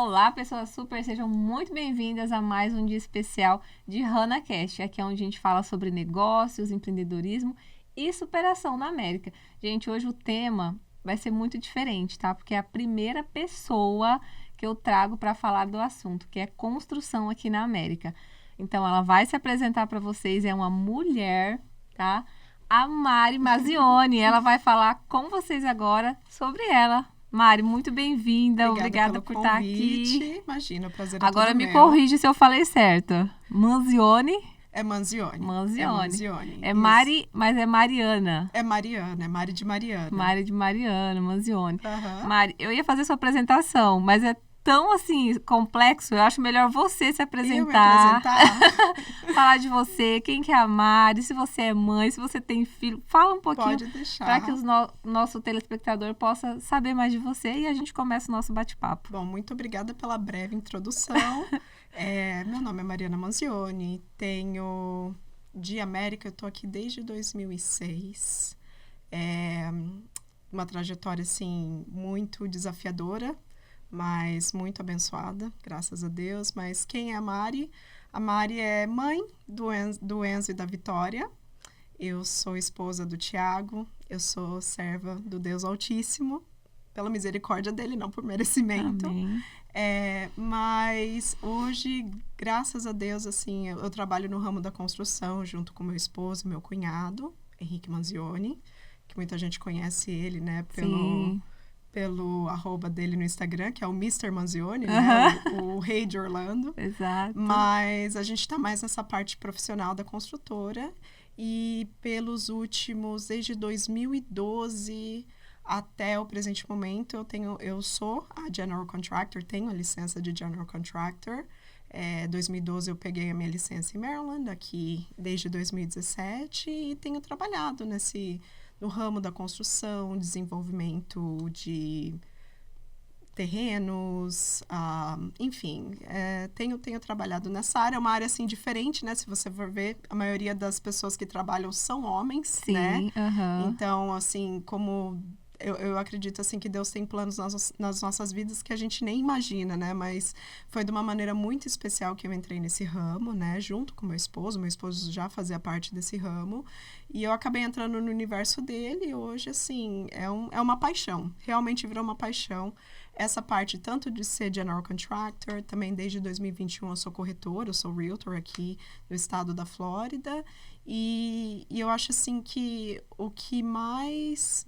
Olá, pessoas super, sejam muito bem-vindas a mais um dia especial de HannahCast. Aqui é onde a gente fala sobre negócios, empreendedorismo e superação na América. Gente, hoje o tema vai ser muito diferente, tá? Porque é a primeira pessoa que eu trago para falar do assunto, que é construção aqui na América. Então, ela vai se apresentar para vocês, é uma mulher, tá? A Mari Mazioni. Ela vai falar com vocês agora sobre ela. Mari, muito bem-vinda. Obrigada por estar aqui. Imagina, o prazer é Agora todo me meu. corrige se eu falei certo. Manzioni? É Manzioni. Manzioni. É Manzioni. É isso. Mari, mas é Mariana. É Mariana, é Mari de Mariana. Mari de Mariana, Manzioni. Aham. Mari, eu ia fazer sua apresentação, mas é tão, assim, complexo. Eu acho melhor você se Eu me apresentar. apresentar? Falar de você, quem que é a Mari, se você é mãe, se você tem filho. Fala um pouquinho Pode deixar. para que o nosso telespectador possa saber mais de você e a gente começa o nosso bate-papo. Bom, muito obrigada pela breve introdução. Meu nome é Mariana Manzioni, tenho de América, eu tô aqui desde 2006. Uma trajetória, assim, muito desafiadora, mas muito abençoada, graças a Deus. Mas quem é a Mari? A Mari é mãe do Enzo e da Vitória. Eu sou esposa do Tiago. Eu sou serva do Deus Altíssimo, pela misericórdia dele, não por merecimento. Amém. Mas hoje, graças a Deus, assim, eu trabalho no ramo da construção junto com meu esposo, meu cunhado, Henrique Manzioni, que muita gente conhece ele, né, Sim. pelo arroba dele no Instagram, que é o Mr. Manzioni, né? O rei de Orlando. Exato. Mas a gente está mais nessa parte profissional da construtora e pelos últimos, desde 2012 até o presente momento, eu sou a General Contractor, tenho a licença de General Contractor. 2012 eu peguei a minha licença em Maryland, aqui desde 2017, e tenho trabalhado no ramo da construção, desenvolvimento de terrenos, enfim, tenho trabalhado nessa área. É uma área, assim, diferente, né? Se você for ver, a maioria das pessoas que trabalham são homens, Sim, né? aham. Então, assim, como... Eu acredito, assim, que Deus tem planos nas nossas vidas que a gente nem imagina, né? Mas foi de uma maneira muito especial que eu entrei nesse ramo, né? Junto com meu esposo. Meu esposo já fazia parte desse ramo. E eu acabei entrando no universo dele e hoje, assim, é uma paixão. Realmente virou uma paixão. Essa parte tanto de ser General Contractor, também desde 2021 eu sou corretora, eu sou Realtor aqui no estado da Flórida. E eu acho, assim, que o que mais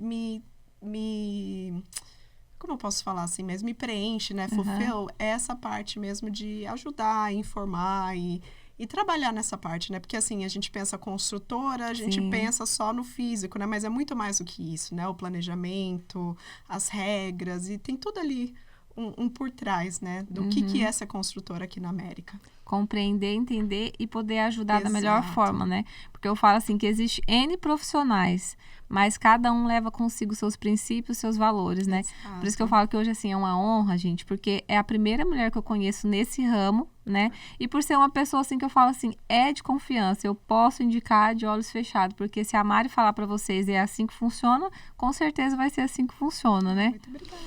como eu posso falar assim, mas me preenche, né, fulfill, é essa parte mesmo de ajudar, informar e trabalhar nessa parte, né, porque assim, a gente pensa construtora, a gente Sim. pensa só no físico, né, mas é muito mais do que isso, né, o planejamento, as regras, e tem tudo ali um por trás, né, do que é essa construtora aqui na América. Compreender, entender e poder ajudar da Exato. melhor forma, né? Porque eu falo assim que existe N profissionais, mas cada um leva consigo seus princípios, seus valores, né? Exato. Por isso que eu falo que hoje, assim, é uma honra, gente, porque é a primeira mulher que eu conheço nesse ramo, né? E por ser uma pessoa, assim, que eu falo assim, é de confiança, eu posso indicar de olhos fechados, porque se a Mari falar pra vocês é assim que funciona, com certeza vai ser assim que funciona, né? Muito obrigada.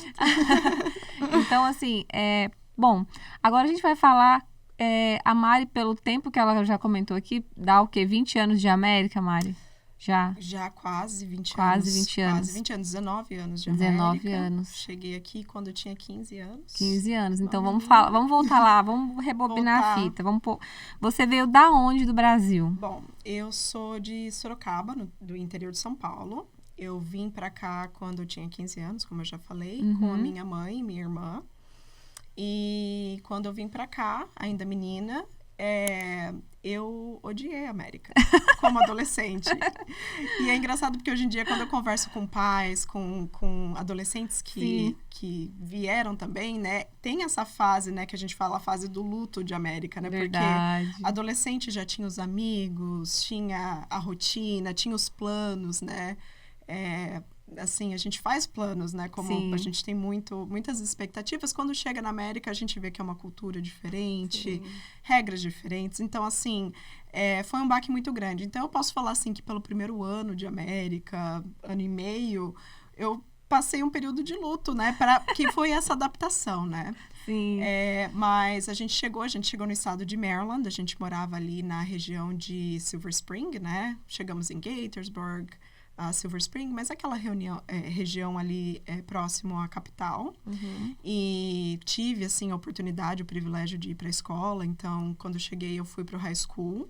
Então, assim, bom, agora a gente vai falar, a Mari, pelo tempo que ela já comentou aqui, dá o quê? 20 anos de América, Mari? Já quase 20 Quase anos. 20 anos. Quase 20 anos, 19 anos de 19 América. anos. Cheguei aqui quando eu tinha 15 anos. 15 anos. Então, Uma vamos menina. falar, vamos voltar lá, vamos rebobinar a Voltar. fita. Você veio da onde do Brasil? Bom, eu sou de Sorocaba, do interior de São Paulo. Eu vim pra cá quando eu tinha 15 anos, como eu já falei, com a minha mãe e minha irmã. E quando eu vim pra cá, ainda menina, eu odiei a América como adolescente. E é engraçado porque hoje em dia, quando eu converso com pais, com adolescentes que vieram também, né, tem essa fase, né, que a gente fala, a fase do luto de América, né? Verdade. Porque adolescente já tinha os amigos, tinha a rotina, tinha os planos, né? Assim, a gente faz planos, né? Como Sim. a gente tem muitas expectativas. Quando chega na América, a gente vê que é uma cultura diferente, regras diferentes. Então, assim, foi um baque muito grande. Então, eu posso falar, assim, que pelo primeiro ano de América, ano e meio, eu passei um período de luto, né? Que foi essa adaptação, né? Sim. Mas a gente chegou no estado de Maryland, a gente morava ali na região de Silver Spring, né? Chegamos em Gaithersburg, Silver Spring, mas aquela região ali próximo à capital. E tive, assim, a oportunidade, o privilégio de ir para a escola. Então, quando eu cheguei, eu fui para o high school.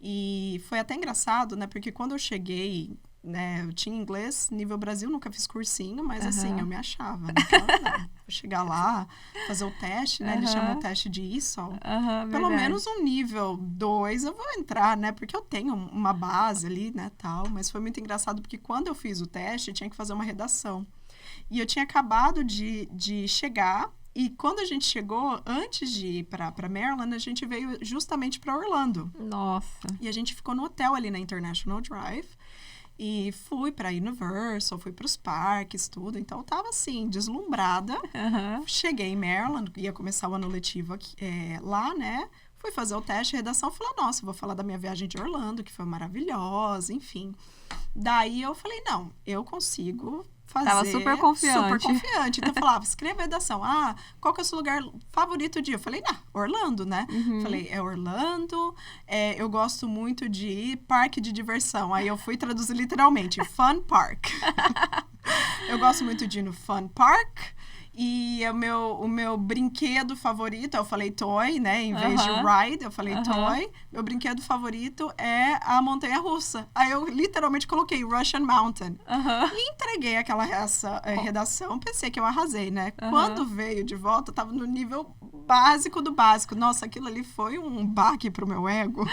E foi até engraçado, né? Porque quando eu cheguei, né, eu tinha inglês nível Brasil, nunca fiz cursinho, mas assim, eu me achava, né? Então, vou chegar lá, fazer o teste, né? Eles chamam o teste de ISOL. Pelo verdade. menos um nível 2 eu vou entrar, né? Porque eu tenho uma base ali, né, tal. Mas foi muito engraçado, porque quando eu fiz o teste, eu tinha que fazer uma redação. E eu tinha acabado de chegar. E quando a gente chegou, antes de ir para Maryland, a gente veio justamente para Orlando. Nossa. E a gente ficou no hotel ali na International Drive. E fui para Universal, fui para os parques, tudo. Então, eu tava assim, deslumbrada. Cheguei em Maryland, ia começar o ano letivo aqui, lá, né? Fui fazer o teste, redação. Falei, nossa, vou falar da minha viagem de Orlando, que foi maravilhosa, enfim. Daí, eu falei, não, eu consigo fazer. Tava super confiante. Super confiante. Então, eu falava, escreva a redação. Qual que é o seu lugar favorito de ir? Eu falei, Orlando, né? Falei, é Orlando. Eu gosto muito de ir parque de diversão. Aí eu fui traduzir literalmente, Fun Park. Eu gosto muito de ir no Fun Park. E o meu brinquedo favorito, eu falei toy, né? Em vez de ride, eu falei toy. Meu brinquedo favorito é a montanha-russa. Aí eu literalmente coloquei Russian Mountain. E entreguei aquela redação. Pensei que eu arrasei, né? Quando veio de volta, tava no nível básico do básico. Nossa, aquilo ali foi um baque pro meu ego.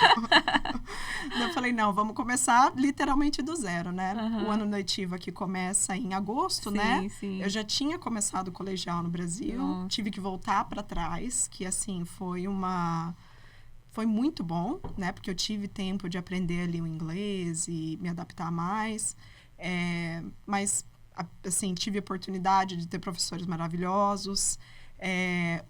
Eu falei, não, vamos começar literalmente do zero, né? O ano letivo aqui começa em agosto, né? Sim. Eu já tinha começado o colegial no Brasil, tive que voltar para trás, que assim, foi muito bom, né? Porque eu tive tempo de aprender ali o inglês e me adaptar mais. Mas, assim, tive a oportunidade de ter professores maravilhosos.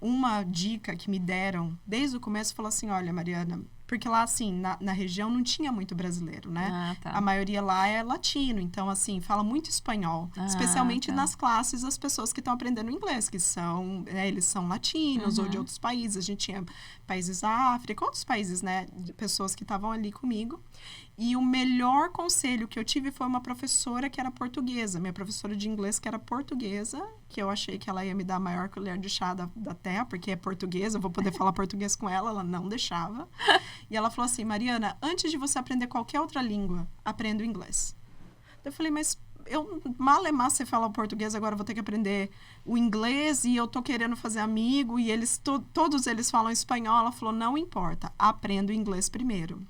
Uma dica que me deram desde o começo, falou assim, olha, Mariana, porque lá, assim, na região não tinha muito brasileiro, né? Tá. A maioria lá é latino, então, assim, fala muito espanhol. Especialmente nas classes, as pessoas que estão aprendendo inglês, que são, né, eles são latinos ou de outros países. A gente tinha países da África, outros países, né? De pessoas que estavam ali comigo. E o melhor conselho que eu tive foi uma professora que era portuguesa. Minha professora de inglês que era portuguesa, que eu achei que ela ia me dar a maior colher de chá da terra, porque é portuguesa, eu vou poder falar português com ela, ela não deixava. E ela falou assim, Mariana, antes de você aprender qualquer outra língua, aprenda o inglês. Eu falei, mas malemar você fala o português, agora eu vou ter que aprender o inglês e eu tô querendo fazer amigo e todos eles falam espanhol. Ela falou, não importa, aprenda o inglês primeiro.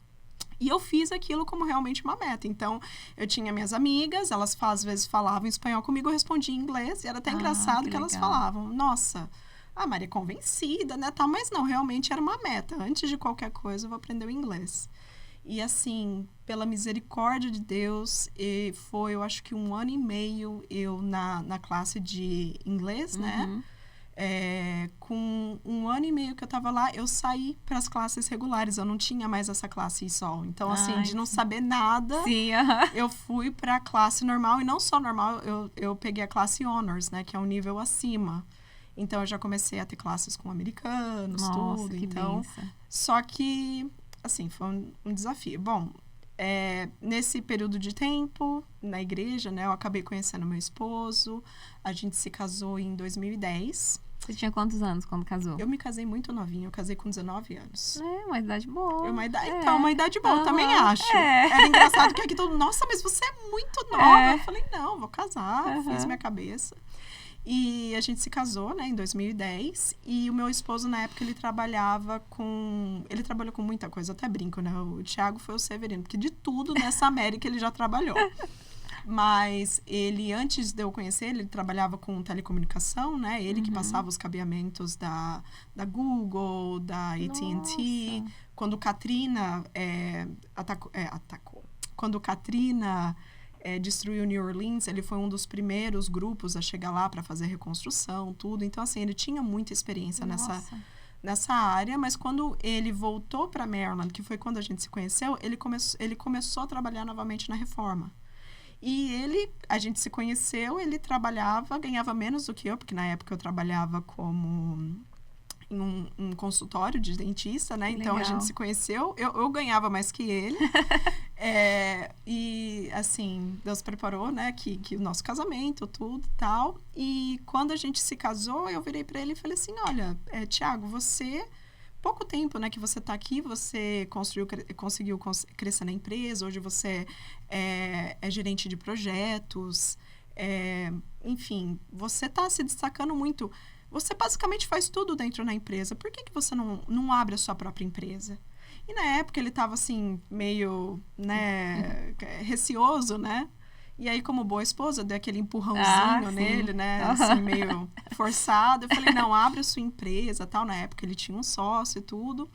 E eu fiz aquilo como realmente uma meta. Então, eu tinha minhas amigas, elas às vezes falavam espanhol comigo, eu respondia em inglês. E era até engraçado que elas falavam, nossa, a Maria é convencida, né? Tal, mas não, realmente era uma meta. Antes de qualquer coisa, eu vou aprender o inglês. E assim, pela misericórdia de Deus, foi, eu acho que 1 ano e meio eu na classe de inglês, né? Com 1 ano e meio que eu tava lá, eu saí para as classes regulares. Eu não tinha mais essa classe ISOL. Então, assim, de não saber nada, eu fui para a classe normal. E não só normal, eu peguei a classe Honors, né? Que é um nível acima. Então, eu já comecei a ter classes com americanos, tudo. Então, só que, assim, foi um desafio. Bom, nesse período de tempo, na igreja, né? Eu acabei conhecendo meu esposo. A gente se casou em 2010. Você tinha quantos anos quando casou? Eu me casei muito novinha, eu casei com 19 anos. Uma idade boa. Uma idade boa, eu também acho. Era engraçado que aqui todo mundo, nossa, mas você é muito nova. Eu falei, não, vou casar, fiz minha cabeça. E a gente se casou, né, em 2010. E o meu esposo, na época, ele trabalhou com muita coisa, eu até brinco, né? O Thiago foi o Severino, porque de tudo nessa América ele já trabalhou. Mas ele, antes de eu conhecer ele trabalhava com telecomunicação, né? Ele que passava os cabeamentos da Google, da AT&T. Quando o Katrina atacou. Quando o Katrina destruiu New Orleans, ele foi um dos primeiros grupos a chegar lá para fazer reconstrução, tudo. Então, assim, ele tinha muita experiência nessa área, mas quando ele voltou para Maryland, que foi quando a gente se conheceu, ele começou a trabalhar novamente na reforma. E a gente se conheceu, ele trabalhava, ganhava menos do que eu, porque na época eu trabalhava como em um consultório de dentista, né? Então, a gente se conheceu, eu ganhava mais que ele. E, assim, Deus preparou, né, que o nosso casamento, tudo e tal. E quando a gente se casou, eu virei para ele e falei assim, olha, Tiago, pouco tempo, né, que você está aqui, você conseguiu crescer na empresa, hoje você é gerente de projetos, enfim, você está se destacando muito. Você basicamente faz tudo dentro da empresa. Por que você não abre a sua própria empresa? E na época ele estava assim, meio, né, receoso, né? E aí, como boa esposa, eu dei aquele empurrãozinho nele, né? Assim, meio forçado. Eu falei, não, abre a sua empresa, tal. Na época ele tinha um sócio e tudo.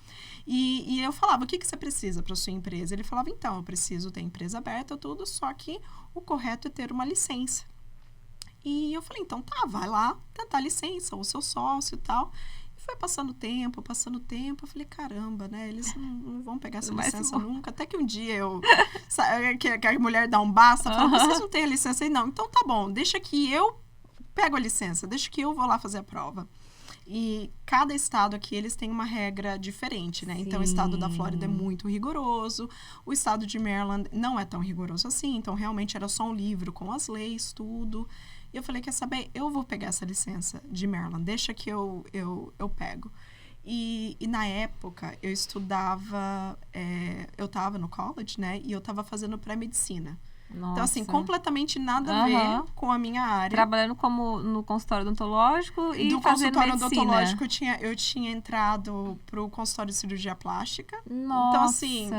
E eu falava, o que você precisa para sua empresa? Ele falava, então, eu preciso ter empresa aberta, tudo, só que o correto é ter uma licença. E eu falei, então tá, vai lá tentar licença, ou seu sócio e tal. E foi passando tempo. Eu falei, caramba, né? Eles não vão pegar essa licença nunca. Até que um dia que a mulher dá um basta, fala, vocês não têm a licença aí? Não, então tá bom, deixa que eu pego a licença, deixa que eu vou lá fazer a prova. E cada estado aqui, eles têm uma regra diferente, né? Sim. Então, o estado da Flórida é muito rigoroso. O estado de Maryland não é tão rigoroso assim. Então, realmente, era só um livro com as leis, tudo. E eu falei, quer saber? Eu vou pegar essa licença de Maryland. Deixa que eu pego. E na época, eu estudava... eu estava no college, né? E eu estava fazendo pré-medicina. Nossa. Então, assim, completamente nada a ver com a minha área. Trabalhando como no consultório odontológico e fazendo medicina. Do consultório odontológico, eu tinha entrado pro consultório de cirurgia plástica. Nossa. Então, assim,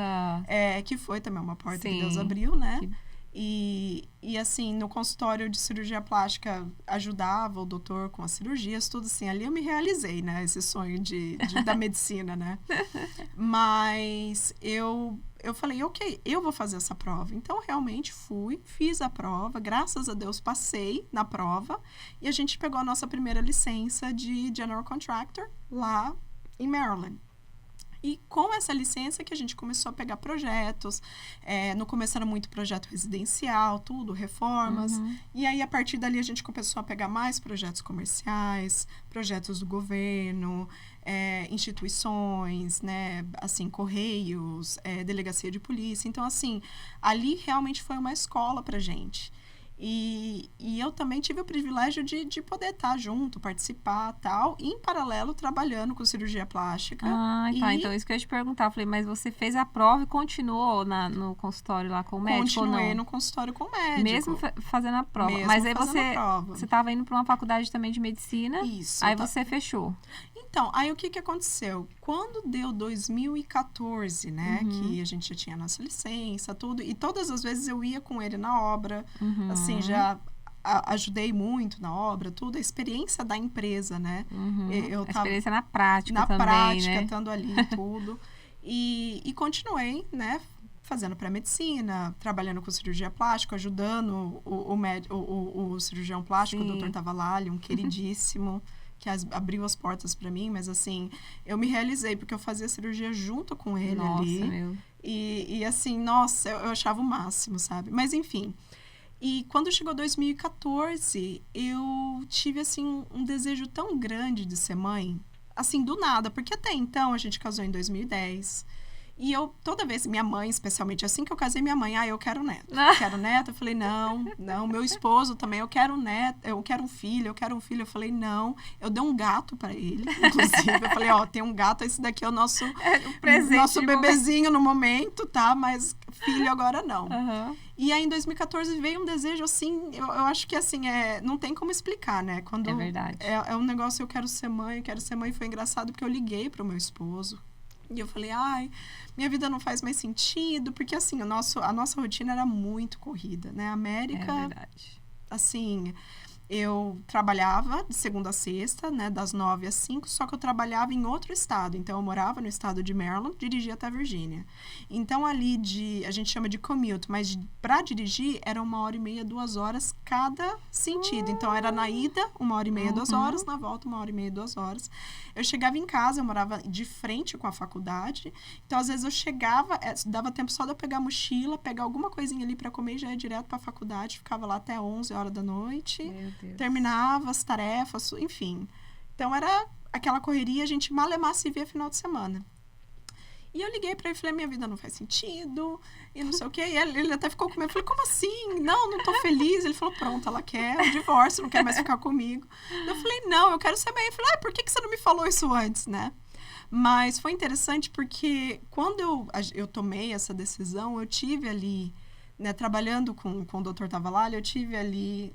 que foi também uma porta que Deus abriu, né? E, assim, no consultório de cirurgia plástica, ajudava o doutor com as cirurgias, tudo assim. Ali eu me realizei, né? Esse sonho da medicina, né? Mas eu falei, ok, eu vou fazer essa prova. Então, realmente fiz a prova. Graças a Deus, passei na prova. E a gente pegou a nossa primeira licença de General Contractor lá em Maryland. E com essa licença que a gente começou a pegar projetos. No começo era muito projeto residencial, tudo, reformas. E aí, a partir dali, a gente começou a pegar mais projetos comerciais, projetos do governo, instituições, né? Assim, correios, delegacia de polícia. Então, assim, ali realmente foi uma escola pra gente. E eu também tive o privilégio de poder estar junto, participar, tal, e em paralelo trabalhando com cirurgia plástica. Tá. Então, isso que eu ia te perguntar. Eu falei, mas você fez a prova e continuou no consultório lá com o médico ou não? Continuei no consultório com o médico. Mesmo fazendo a prova. Mas aí você estava indo para uma faculdade também de medicina. Isso. Aí você fechou. Então, aí o que aconteceu? Quando deu 2014, né, que a gente já tinha a nossa licença, tudo, e todas as vezes eu ia com ele na obra, assim, já ajudei muito na obra, tudo, a experiência da empresa, né? A experiência na prática também, na prática, né? estando ali, tudo. E continuei, né, fazendo pré-medicina, trabalhando com cirurgia plástica, ajudando o cirurgião plástico, o Dr. Tavalali, um queridíssimo, que abriu as portas para mim, mas assim, eu me realizei, porque eu fazia cirurgia junto com ele ali. Meu. E assim, nossa, eu achava o máximo, sabe? Mas enfim. E quando chegou 2014, eu tive, assim, um desejo tão grande de ser mãe, assim, do nada, porque até então a gente casou em 2010. E eu, toda vez, minha mãe, especialmente, assim que eu casei, minha mãe, eu quero neto. Eu quero neto. Eu falei, não, meu esposo também, eu quero neto, eu quero um filho. Eu falei, não. Eu dei um gato pra ele, inclusive. Eu falei, tem um gato, esse daqui é o nosso, presente, nosso bebezinho no momento, tá? Mas filho agora não. E aí, em 2014, veio um desejo, assim, eu acho que, assim, não tem como explicar, né? Quando é verdade. É um negócio, eu quero ser mãe. Foi engraçado, porque eu liguei pro meu esposo. E eu falei, minha vida não faz mais sentido, porque, assim, a nossa rotina era muito corrida, né? A América, é verdade. Assim, eu trabalhava de segunda a sexta, né, das 9 às 5, só que eu trabalhava em outro estado. Então, eu morava no estado de Maryland, dirigia até Virgínia. Então, ali a gente chama de commute, mas para dirigir era 1h30, 2 horas cada sentido. Então, era na ida, 1h30, 2 horas, na volta, 1h30, 2 horas. Eu chegava em casa, eu morava de frente com a faculdade. Então, às vezes eu chegava, dava tempo só de eu pegar a mochila, pegar alguma coisinha ali para comer e já ia direto para a faculdade. Ficava lá até 11 horas da noite. Terminava as tarefas, enfim. Então, era aquela correria, a gente malemar se via final de semana. E eu liguei pra ele e falei, minha vida não faz sentido, e não sei o quê. E ele até ficou com medo. Eu falei, como assim? Não tô feliz. Ele falou, pronto, ela quer o divórcio, não quer mais ficar comigo. Eu falei, não, eu quero ser bem. Ele falou, por que você não me falou isso antes, né? Mas foi interessante porque quando eu tomei essa decisão, eu tive ali, né, trabalhando com o Dr. Tavalalha, eu tive ali,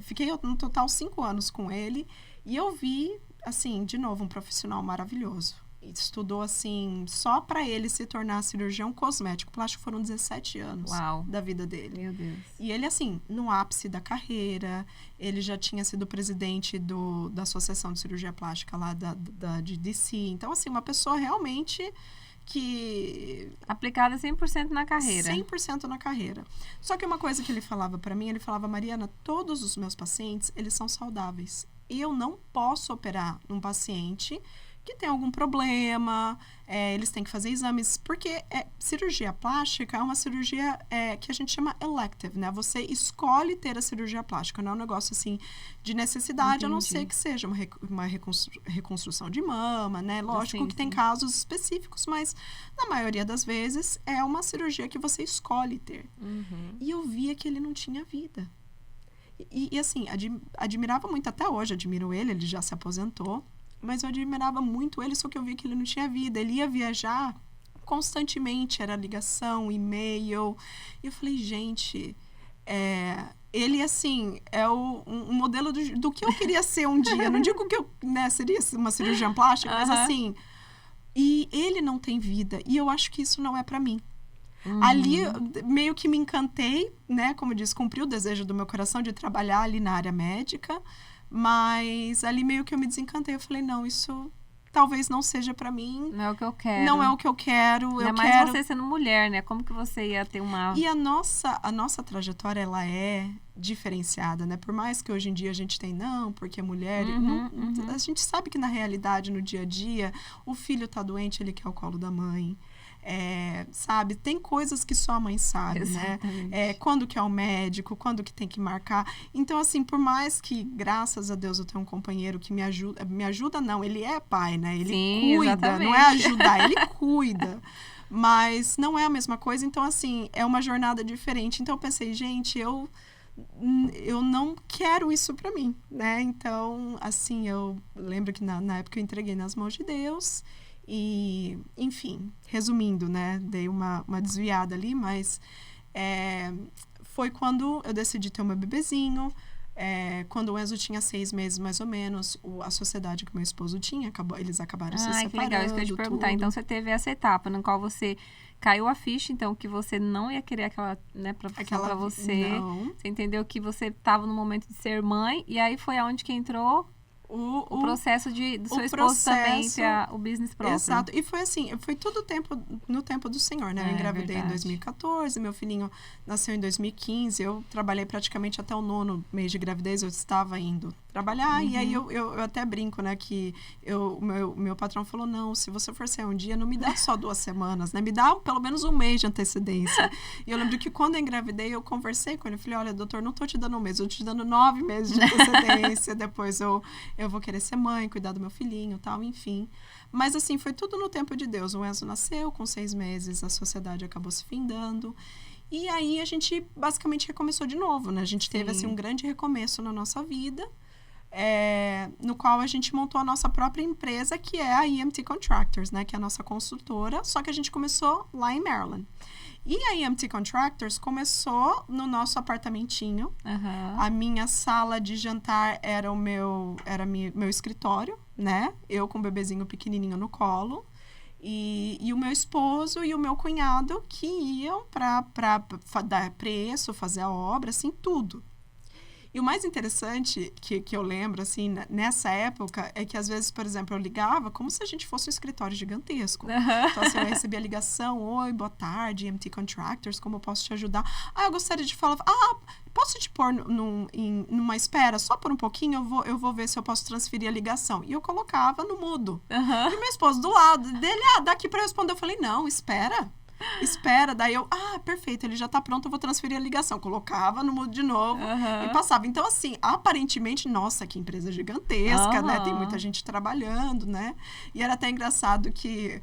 fiquei no total 5 anos com ele, e eu vi, assim, de novo, um profissional maravilhoso. Estudou, assim, só para ele se tornar cirurgião cosmético plástico, foram 17 anos da vida dele. Meu Deus. E ele, assim, no ápice da carreira, ele já tinha sido presidente da Associação de Cirurgia Plástica lá de DC. Então, assim, uma pessoa realmente que... aplicada 100% na carreira. 100% na carreira. Só que uma coisa que ele falava para mim, ele falava, Mariana, todos os meus pacientes, eles são saudáveis. E eu não posso operar num paciente que tem algum problema, eles têm que fazer exames, porque cirurgia plástica é uma cirurgia que a gente chama elective, né? Você escolhe ter a cirurgia plástica, não é um negócio assim de necessidade, a não ser que seja uma reconstrução de mama, né? Lógico que tem casos específicos, mas na maioria das vezes é uma cirurgia que você escolhe ter. E eu via que ele não tinha vida. E assim, admirava muito, até hoje admiro ele já se aposentou, mas eu admirava muito ele, só que eu via que ele não tinha vida. Ele ia viajar constantemente, era ligação, e-mail. E eu falei, gente, ele, assim, é um modelo do que eu queria ser um dia. Não digo que eu seria uma cirurgiã plástica, mas assim... E ele não tem vida. E eu acho que isso não é pra mim. Ali, meio que me encantei, né? Como eu disse, cumpri o desejo do meu coração de trabalhar ali na área médica. Mas ali meio que eu me desencantei. Eu falei, não, isso talvez não seja pra mim. Não é o que eu quero. Não é o que eu quero. Ainda mais você sendo mulher, né? Como que você ia ter uma... E a nossa trajetória, ela é diferenciada, né? Por mais que hoje em dia a gente tem, não, porque mulher... A gente sabe que na realidade, no dia a dia, o filho tá doente, ele quer o colo da mãe. Sabe, tem coisas que só a mãe sabe, exatamente, né? Quando que é o médico, quando que tem que marcar. Então, assim, por mais que, graças a Deus, eu tenho um companheiro que me ajuda não, ele é pai, né? Ele cuida, exatamente. Não é ajudar, ele cuida. Mas não é a mesma coisa, então, assim, é uma jornada diferente. Então, eu pensei, gente, eu não quero isso pra mim, né? Então, assim, eu lembro que na época eu entreguei nas mãos de Deus. E, enfim, resumindo, né? Dei uma desviada ali, mas foi quando eu decidi ter o meu bebezinho. Quando o Enzo tinha 6 meses, mais ou menos, a sociedade que meu esposo tinha, eles acabaram se separando. Que legal, isso que eu ia te perguntar. Então, você teve essa etapa na qual você caiu a ficha, então, que você não ia querer aquela, né, profissão pra você. Não. Você entendeu que você estava no momento de ser mãe, e aí foi aonde que entrou... O processo do seu esposo também ter o business próprio. Exato. E foi assim, foi tudo no tempo do Senhor, né? Eu engravidei em 2014, meu filhinho nasceu em 2015. Eu trabalhei praticamente até o 9º mês de gravidez, eu estava indo trabalhar. E aí eu até brinco, né? Que meu patrão falou, não, se você for sair um dia, não me dá só 2 semanas, né? Me dá pelo menos 1 mês de antecedência. E eu lembro que quando eu engravidei, eu conversei com ele. Eu falei, olha, doutor, não tô te dando 1 mês, eu tô te dando 9 meses de antecedência. Depois eu vou querer ser mãe, cuidar do meu filhinho, tal, enfim. Mas, assim, foi tudo no tempo de Deus. O Enzo nasceu, com 6 meses, a sociedade acabou se findando. E aí, a gente basicamente recomeçou de novo, né? A gente teve, assim, um grande recomeço na nossa vida, no qual a gente montou a nossa própria empresa, que é a EMT Contractors, né? Que é a nossa consultora, só que a gente começou lá em Maryland. E a EMT Contractors começou no nosso apartamentinho. A minha sala de jantar era meu escritório, né? Eu com o bebezinho pequenininho no colo. E o meu esposo e o meu cunhado que iam para dar preço, fazer a obra, assim, tudo. E o mais interessante que eu lembro, assim, nessa época, é que às vezes, por exemplo, eu ligava como se a gente fosse um escritório gigantesco. Então, assim, eu recebia a ligação, oi, boa tarde, EMT Contractors, como eu posso te ajudar? Eu gostaria de falar, posso te pôr numa espera? Só por um pouquinho, eu vou ver se eu posso transferir a ligação. E eu colocava no mudo. E meu esposo do lado dele, daqui pra eu responder. Eu falei, não, espera. Daí eu, perfeito, ele já tá pronto, eu vou transferir a ligação. Colocava no mudo de novo e passava. Então, assim, aparentemente, nossa, que empresa gigantesca, né? Tem muita gente trabalhando, né? E era até engraçado que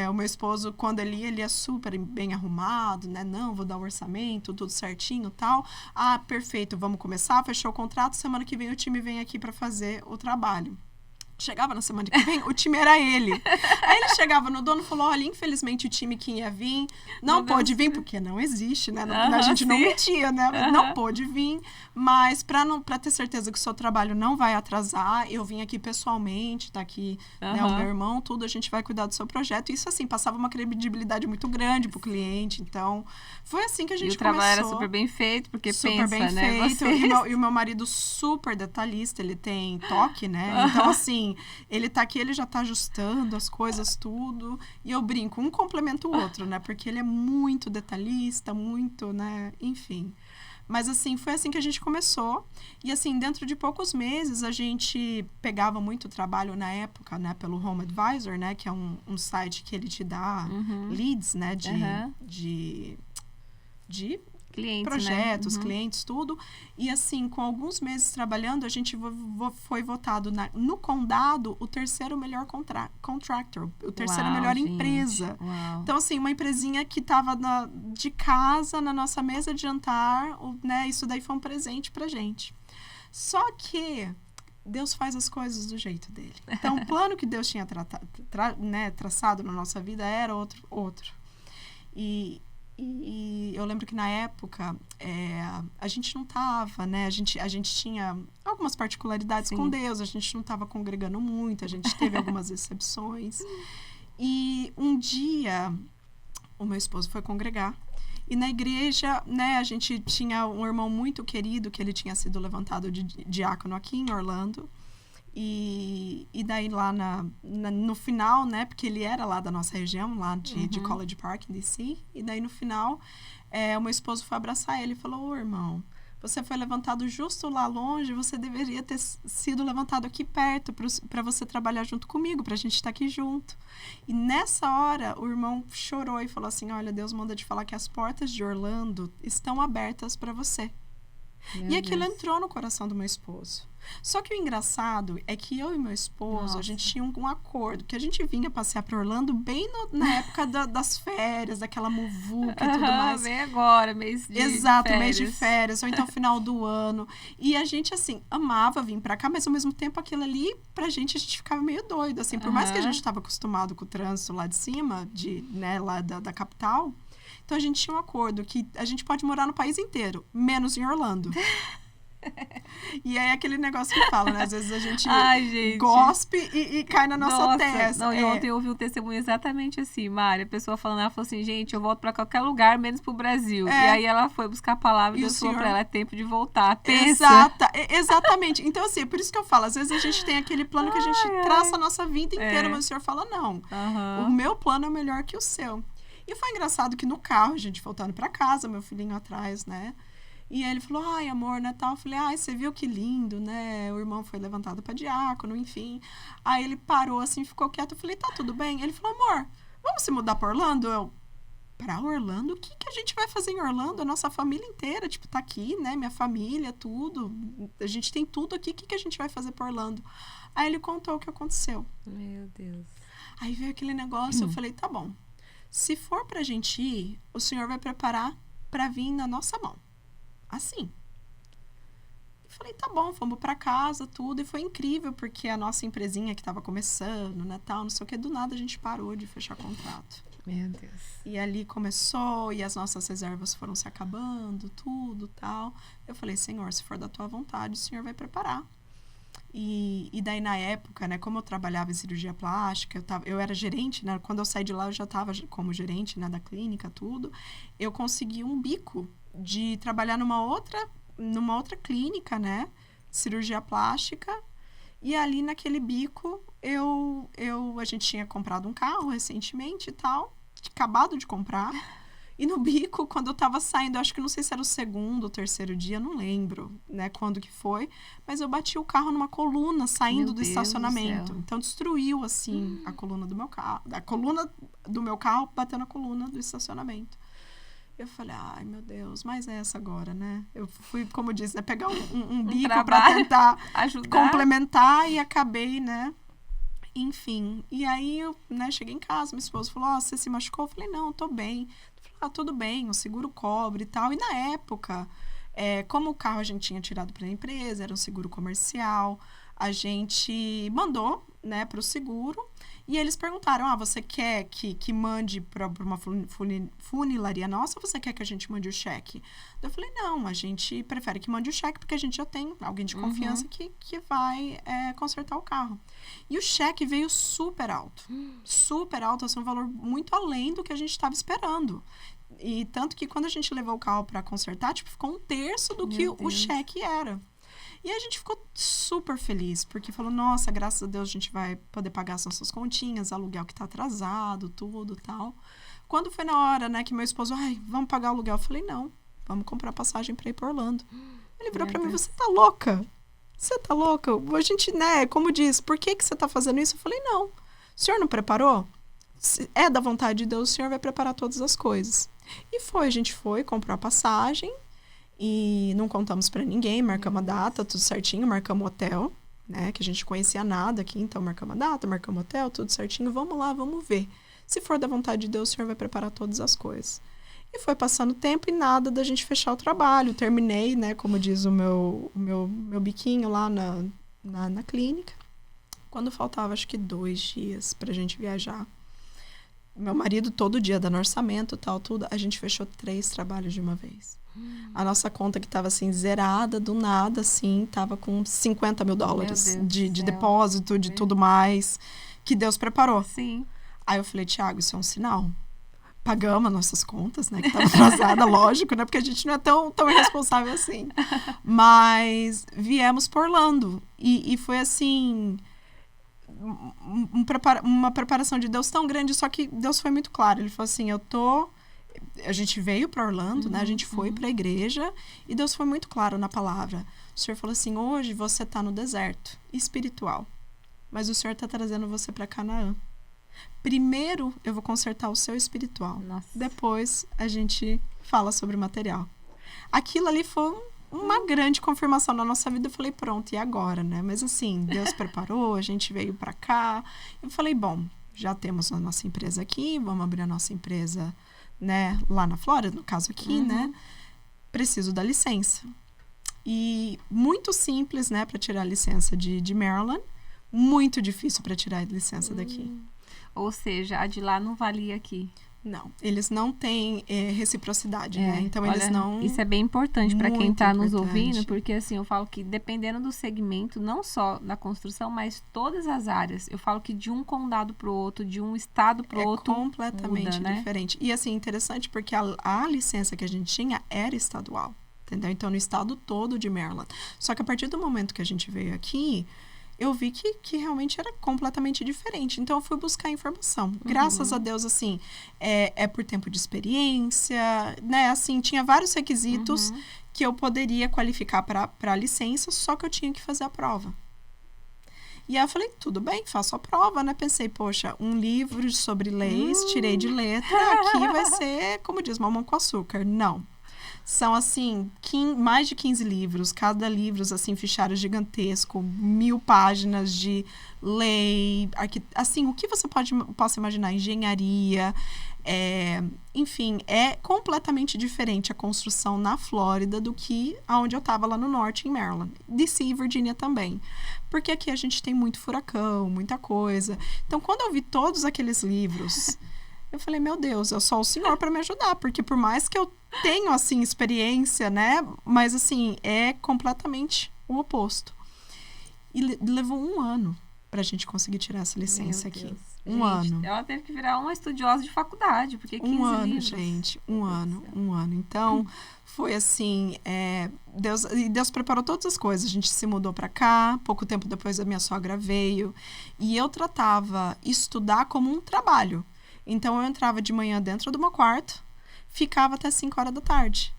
o meu esposo, quando ele ia super bem arrumado, né? Não, vou dar o orçamento, tudo certinho e tal. Perfeito, vamos começar, fechou o contrato, semana que vem o time vem aqui para fazer o trabalho. Chegava na semana que vem, o time era ele. Aí ele chegava no dono e falou, olha, infelizmente o time que ia vir não pôde vir, porque não existe, né? A gente não mentia, né? Não pôde vir, mas para ter certeza que o seu trabalho não vai atrasar, eu vim aqui pessoalmente, tá aqui né, o meu irmão, tudo, a gente vai cuidar do seu projeto. Isso, assim, passava uma credibilidade muito grande pro cliente. Então, foi assim que a gente começou. E o trabalho era super bem feito, porque super pensa, bem né? feito. E o meu marido super detalhista, ele tem toque, né? Então, assim, ele tá aqui, ele já tá ajustando as coisas, tudo. E eu brinco, um complementa o outro, né? Porque ele é muito detalhista, muito, né? Enfim. Mas, assim, foi assim que a gente começou. E, assim, dentro de poucos meses, a gente pegava muito trabalho na época, né? Pelo Home Advisor, né? Que é um site que ele te dá leads, né? De clientes, projetos, clientes, tudo. E, assim, com alguns meses trabalhando, a gente foi votado no condado o terceiro melhor contractor, o terceiro melhor empresa. Uau. Então, assim, uma empresinha que estava de casa, na nossa mesa de jantar, né? Isso daí foi um presente pra gente. Só que Deus faz as coisas do jeito dele. Então, o plano que Deus tinha traçado na nossa vida era outro. E eu lembro que na época a gente não estava, né? A gente tinha algumas particularidades com Deus, a gente não estava congregando muito, a gente teve algumas exceções. E um dia o meu esposo foi congregar. E na igreja, né, a gente tinha um irmão muito querido que ele tinha sido levantado de diácono aqui em Orlando. E daí lá no final, né, porque ele era lá da nossa região, lá de College Park, em D.C., e daí no final, o meu esposo foi abraçar ele e falou, ô irmão, você foi levantado justo lá longe, você deveria ter sido levantado aqui perto para você trabalhar junto comigo, para a gente estar aqui junto. E nessa hora, o irmão chorou e falou assim, olha, Deus manda te falar que as portas de Orlando estão abertas para você. E aquilo entrou no coração do meu esposo. Só que o engraçado é que eu e meu esposo, a gente tinha um acordo, que a gente vinha passear para Orlando bem na época das férias, daquela muvuca e tudo mais. Bem agora, mês de férias. Exato, mês de férias, ou então final do ano. E a gente, assim, amava vir para cá, mas ao mesmo tempo aquilo ali, pra gente, a gente ficava meio doido, assim. Por mais que a gente estava acostumado com o trânsito lá de cima, né, lá da capital, então a gente tinha um acordo que a gente pode morar no país inteiro, menos em Orlando. E aí aquele negócio que fala, né? Às vezes a gente gospe e cai na nossa testa. Não, e ontem eu ouvi um testemunho exatamente assim, Mari. A pessoa falando, ela falou assim, gente, eu volto pra qualquer lugar, menos pro Brasil. E aí ela foi buscar a palavra e Deus falou pra ela, é tempo de voltar. Pensa. Exatamente. Então, assim, é por isso que eu falo, às vezes a gente tem aquele plano que a gente traça a nossa vida inteira, mas o Senhor fala, não. O meu plano é melhor que o seu. E foi engraçado que no carro, a gente voltando pra casa, meu filhinho atrás, né? E aí ele falou, ai, amor, Natal. Eu falei, ai, você viu que lindo, né? O irmão foi levantado para diácono, enfim. Aí ele parou assim, ficou quieto. Eu falei, tá tudo bem? Ele falou, amor, vamos se mudar para Orlando? Eu, pra Orlando? O que a gente vai fazer em Orlando? A nossa família inteira, tipo, tá aqui, né? Minha família, tudo. A gente tem tudo aqui. O que a gente vai fazer para Orlando? Aí ele contou o que aconteceu. Meu Deus. Aí veio aquele negócio, eu falei, tá bom. Se for pra gente ir, o Senhor vai preparar pra vir na nossa mão. Assim. Eu falei, tá bom, fomos pra casa, tudo. E foi incrível, porque a nossa empresinha que tava começando, Natal, não sei o que, do nada a gente parou de fechar contrato. Meu Deus. E ali começou, e as nossas reservas foram se acabando, tudo, tal. Eu falei, Senhor, se for da tua vontade, o Senhor vai preparar. E daí, na época, né, como eu trabalhava em cirurgia plástica, eu era gerente, né, quando eu saí de lá, eu já estava como gerente, né, da clínica, tudo. Eu consegui um bico de trabalhar numa outra numa outra clínica, né? Cirurgia plástica. E ali naquele bico, a gente tinha comprado um carro recentemente e tal, acabado de comprar. E no bico, quando eu tava saindo, acho que não sei se era o segundo ou terceiro dia, não lembro, né, quando que foi, mas eu bati o carro numa coluna saindo do estacionamento. Então destruiu assim a coluna do meu carro, a coluna do meu carro bateu na coluna do estacionamento. Eu falei, ai meu Deus, mas é essa agora, né? Eu fui, como disse, né, pegar um bico para tentar complementar e acabei, né? Enfim, e aí eu, né, cheguei em casa, meu esposo falou, você se machucou? Eu falei, não, eu tô bem. Tudo bem, o seguro cobre e tal. E na época, como o carro a gente tinha tirado para a empresa, era um seguro comercial, a gente mandou, né, para o seguro. E eles perguntaram, você quer que mande para uma funilaria nossa ou você quer que a gente mande o cheque? Eu falei, não, a gente prefere que mande o cheque porque a gente já tem alguém de confiança que vai consertar o carro. E o cheque veio super alto, assim, um valor muito além do que a gente estava esperando. E tanto que quando a gente levou o carro para consertar, ficou 1/3 do que o cheque era. E a gente ficou super feliz, porque falou, nossa, graças a Deus a gente vai poder pagar as nossas continhas, aluguel que tá atrasado, tudo e tal. Quando foi na hora, né, que meu esposo, vamos pagar o aluguel, eu falei, não, vamos comprar passagem para ir para Orlando. Ele virou para mim, você tá louca? Você tá louca? A gente, né, como diz, por que você tá fazendo isso? Eu falei, não, o senhor não preparou? Se é da vontade de Deus, o senhor vai preparar todas as coisas. E a gente foi, comprou a passagem, e não contamos para ninguém, marcamos a data, tudo certinho, marcamos o hotel, né, que a gente conhecia nada aqui, então marcamos a data, marcamos o hotel, tudo certinho, vamos lá, vamos ver. Se for da vontade de Deus, o senhor vai preparar todas as coisas. E foi passando o tempo e nada da gente fechar o trabalho. Terminei, né, como diz o meu biquinho lá na clínica. Quando faltava, acho que 2 dias pra gente viajar. Meu marido, todo dia, dando orçamento, tal, tudo, a gente fechou 3 trabalhos de uma vez. A nossa conta que estava assim, zerada, do nada, assim, estava com $50 mil de depósito, de tudo mais, que Deus preparou. Sim. Aí eu falei, Thiago, isso é um sinal. Pagamos as nossas contas, né, que estava atrasada, lógico, né, porque a gente não é tão irresponsável assim. Mas viemos por Orlando. E foi assim, uma preparação de Deus tão grande, só que Deus foi muito claro. Ele falou assim, a gente veio para Orlando, né? A gente foi para a igreja e Deus foi muito claro na palavra. O Senhor falou assim, hoje você está no deserto espiritual, mas o Senhor está trazendo você para Canaã. Primeiro eu vou consertar o seu espiritual. Nossa. Depois a gente fala sobre o material. Aquilo ali foi uma grande confirmação na nossa vida. Eu falei, pronto, e agora, né? Mas assim, Deus preparou, a gente veio para cá. Eu falei, bom, já temos a nossa empresa aqui, vamos abrir a nossa empresa, né, lá na Flórida, no caso aqui, né, preciso da licença. E muito simples, né, para tirar a licença de Maryland, muito difícil para tirar a licença daqui. Ou seja, a de lá não valia aqui. Não, eles não têm reciprocidade, né? Então, olha, eles não... Isso é bem importante para quem está nos ouvindo, porque assim, eu falo que dependendo do segmento, não só da construção, mas todas as áreas. Eu falo que de um condado para o outro, de um estado para o outro, completamente muda, diferente. Né? E assim, interessante porque a licença que a gente tinha era estadual, entendeu? Então, no estado todo de Maryland. Só que a partir do momento que a gente veio aqui, eu vi que realmente era completamente diferente. Então, eu fui buscar informação. Graças a Deus, assim, é por tempo de experiência, né? Assim, tinha vários requisitos que eu poderia qualificar para a licença, só que eu tinha que fazer a prova. E aí eu falei, tudo bem, faço a prova, né? Pensei, poxa, um livro sobre leis, tirei de letra, aqui vai ser, como diz, mamão com açúcar. Não. São, assim, mais de 15 livros. Cada livro, assim, fichário gigantesco. 1000 páginas de lei. Assim, o que você possa imaginar. Engenharia. Enfim, é completamente diferente a construção na Flórida do que onde eu estava lá no norte, em Maryland. DC e Virgínia também. Porque aqui a gente tem muito furacão, muita coisa. Então, quando eu vi todos aqueles livros... Eu falei, meu Deus, é só o Senhor para me ajudar, porque por mais que eu tenha, assim, experiência, né, mas, assim, é completamente o oposto. E levou 1 ano pra gente conseguir tirar essa licença aqui. Um ano. Ela teve que virar uma estudiosa de faculdade, porque 15 Um ano, livros. gente. Um ano. Então, foi assim, Deus preparou todas as coisas. A gente se mudou para cá, pouco tempo depois a minha sogra veio. E eu tratava estudar como um trabalho. Então, eu entrava de manhã dentro do meu quarto, ficava até 5 horas da tarde.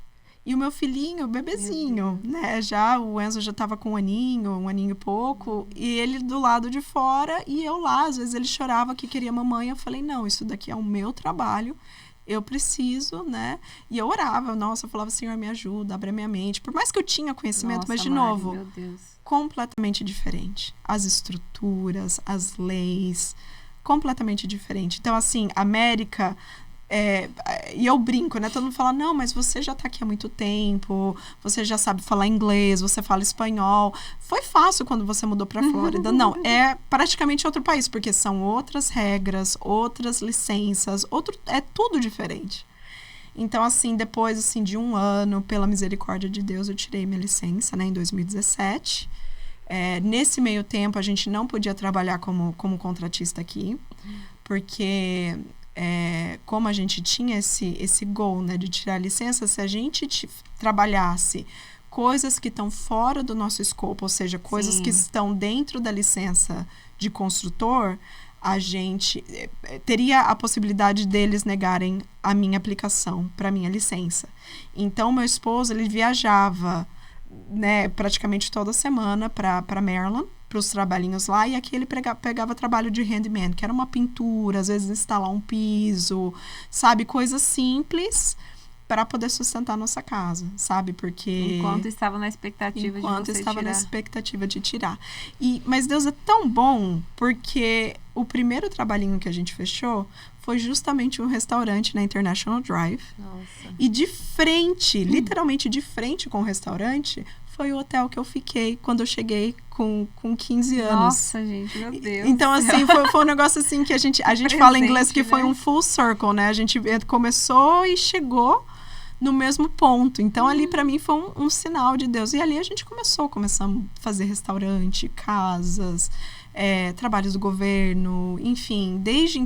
E o meu filhinho, bebezinho, né? O Enzo já estava com um aninho e pouco, e ele do lado de fora, e eu lá, às vezes ele chorava que queria mamãe, eu falei, não, isso daqui é o meu trabalho, eu preciso, né? E eu orava, eu falava, Senhor, me ajuda, abre a minha mente. Por mais que eu tinha conhecimento, mas de novo, meu Deus, completamente diferente. As estruturas, as leis, completamente diferente. Então, assim, América... e eu brinco, né? Todo mundo fala, não, mas você já tá aqui há muito tempo, você já sabe falar inglês, você fala espanhol. Foi fácil quando você mudou pra Flórida. Não, é praticamente outro país, porque são outras regras, outras licenças, é tudo diferente. Então, assim, depois assim, de um ano, pela misericórdia de Deus, eu tirei minha licença, né, em 2017. Nesse meio tempo, a gente não podia trabalhar como contratista aqui, porque... como a gente tinha esse goal, né, de tirar a licença, se a gente trabalhasse coisas que estão fora do nosso escopo, ou seja, coisas que estão dentro da licença de construtor, a gente teria a possibilidade deles negarem a minha aplicação para a minha licença. Então, meu esposo, ele viajava, né, praticamente toda semana para Maryland, para os trabalhinhos lá, e aqui ele pegava trabalho de handyman, que era uma pintura, às vezes instalar um piso, sabe? Coisas simples para poder sustentar a nossa casa, sabe? Porque... Enquanto estava na expectativa de você estava tirar. na expectativa de tirar. Mas Deus é tão bom, porque o primeiro trabalhinho que a gente fechou foi justamente um restaurante na International Drive. Nossa. E de frente, literalmente de frente com o restaurante, foi o hotel que eu fiquei quando eu cheguei com 15 anos. Nossa, gente, meu Deus. Então, assim, foi um negócio assim que a gente fala em inglês que foi um full circle, né? A gente começou e chegou no mesmo ponto. Então, ali para mim foi um sinal de Deus. E ali a gente começamos a fazer restaurante, casas, trabalhos do governo, enfim. Desde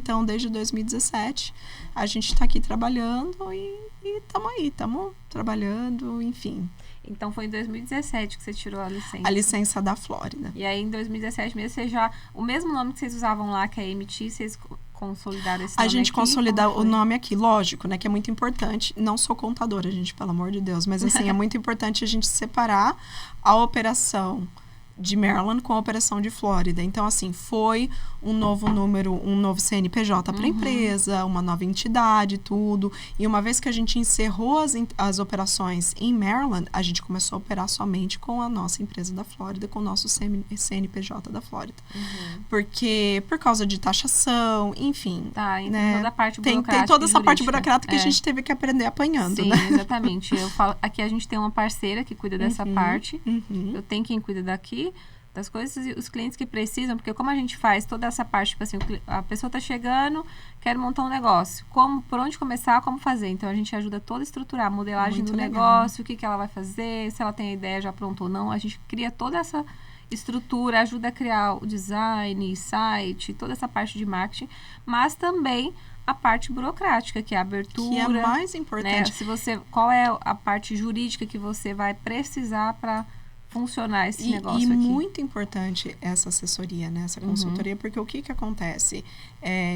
2017, a gente está aqui trabalhando e estamos trabalhando, enfim. Então, foi em 2017 que você tirou a licença. A licença da Flórida. E aí, em 2017 mesmo, você já... O mesmo nome que vocês usavam lá, que é MT, vocês consolidaram esse nome aqui? A gente consolidar o nome aqui, lógico, né? Que é muito importante. Não sou contadora, gente, pelo amor de Deus. Mas, assim, é muito importante a gente separar a operação de Maryland com a operação de Flórida. Então, assim, foi um novo número, um novo CNPJ para a empresa, uma nova entidade, tudo. E uma vez que a gente encerrou as operações em Maryland, a gente começou a operar somente com a nossa empresa da Flórida, com o nosso CNPJ da Flórida. Porque, por causa de taxação, enfim. Tá, então né? toda a parte burocrática. Tem toda essa parte jurídica. burocrática que a gente teve que aprender apanhando, Sim, né? exatamente. Eu falo, aqui a gente tem uma parceira que cuida dessa parte. Eu tenho quem cuida daqui, das coisas, e os clientes que precisam, porque como a gente faz toda essa parte, tipo assim, a pessoa tá chegando, quer montar um negócio, por onde começar, como fazer, então a gente ajuda toda a estruturar a modelagem Muito do legal. negócio, o que ela vai fazer, se ela tem a ideia já pronta ou não, a gente cria toda essa estrutura, ajuda a criar o design, site, toda essa parte de marketing, mas também a parte burocrática, que é a abertura, Que é mais importante. Né? Qual é a parte jurídica que você vai precisar para funcionar esse negócio e aqui. Muito importante essa assessoria, né? Essa consultoria, porque o que acontece?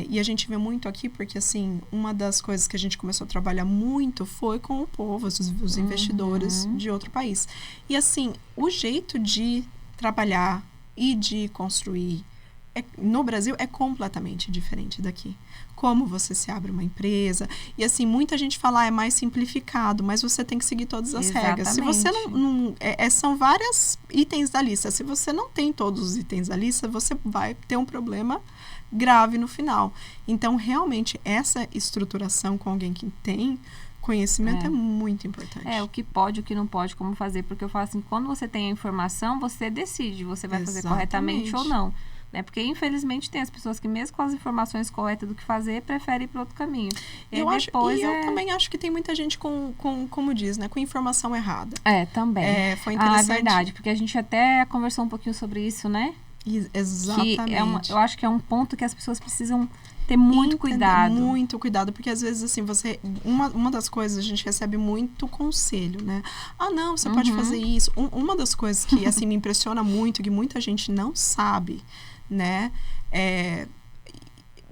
E a gente vê muito aqui, porque assim, uma das coisas que a gente começou a trabalhar muito foi com o povo, os investidores de outro país. E assim, o jeito de trabalhar e de construir no Brasil é completamente diferente daqui. Como você se abre uma empresa. E assim, muita gente fala, é mais simplificado, mas você tem que seguir todas as regras. Se você não são vários itens da lista. Se você não tem todos os itens da lista, você vai ter um problema grave no final. Então, realmente, essa estruturação com alguém que tem conhecimento é muito importante. O que pode, o que não pode, como fazer. Porque eu falo assim, quando você tem a informação, você decide, você vai fazer corretamente ou não. Porque, infelizmente, tem as pessoas que, mesmo com as informações corretas do que fazer, preferem ir para outro caminho. Eu também acho que tem muita gente como diz, né? Com informação errada. Também. Foi interessante. Verdade. Porque a gente até conversou um pouquinho sobre isso, né? Exatamente. Eu acho que é um ponto que as pessoas precisam ter muito cuidado. Muito cuidado, porque às vezes, assim, uma das coisas, a gente recebe muito conselho, né? Ah, não, você pode fazer isso. Uma das coisas que, assim, me impressiona muito, que muita gente não sabe, né?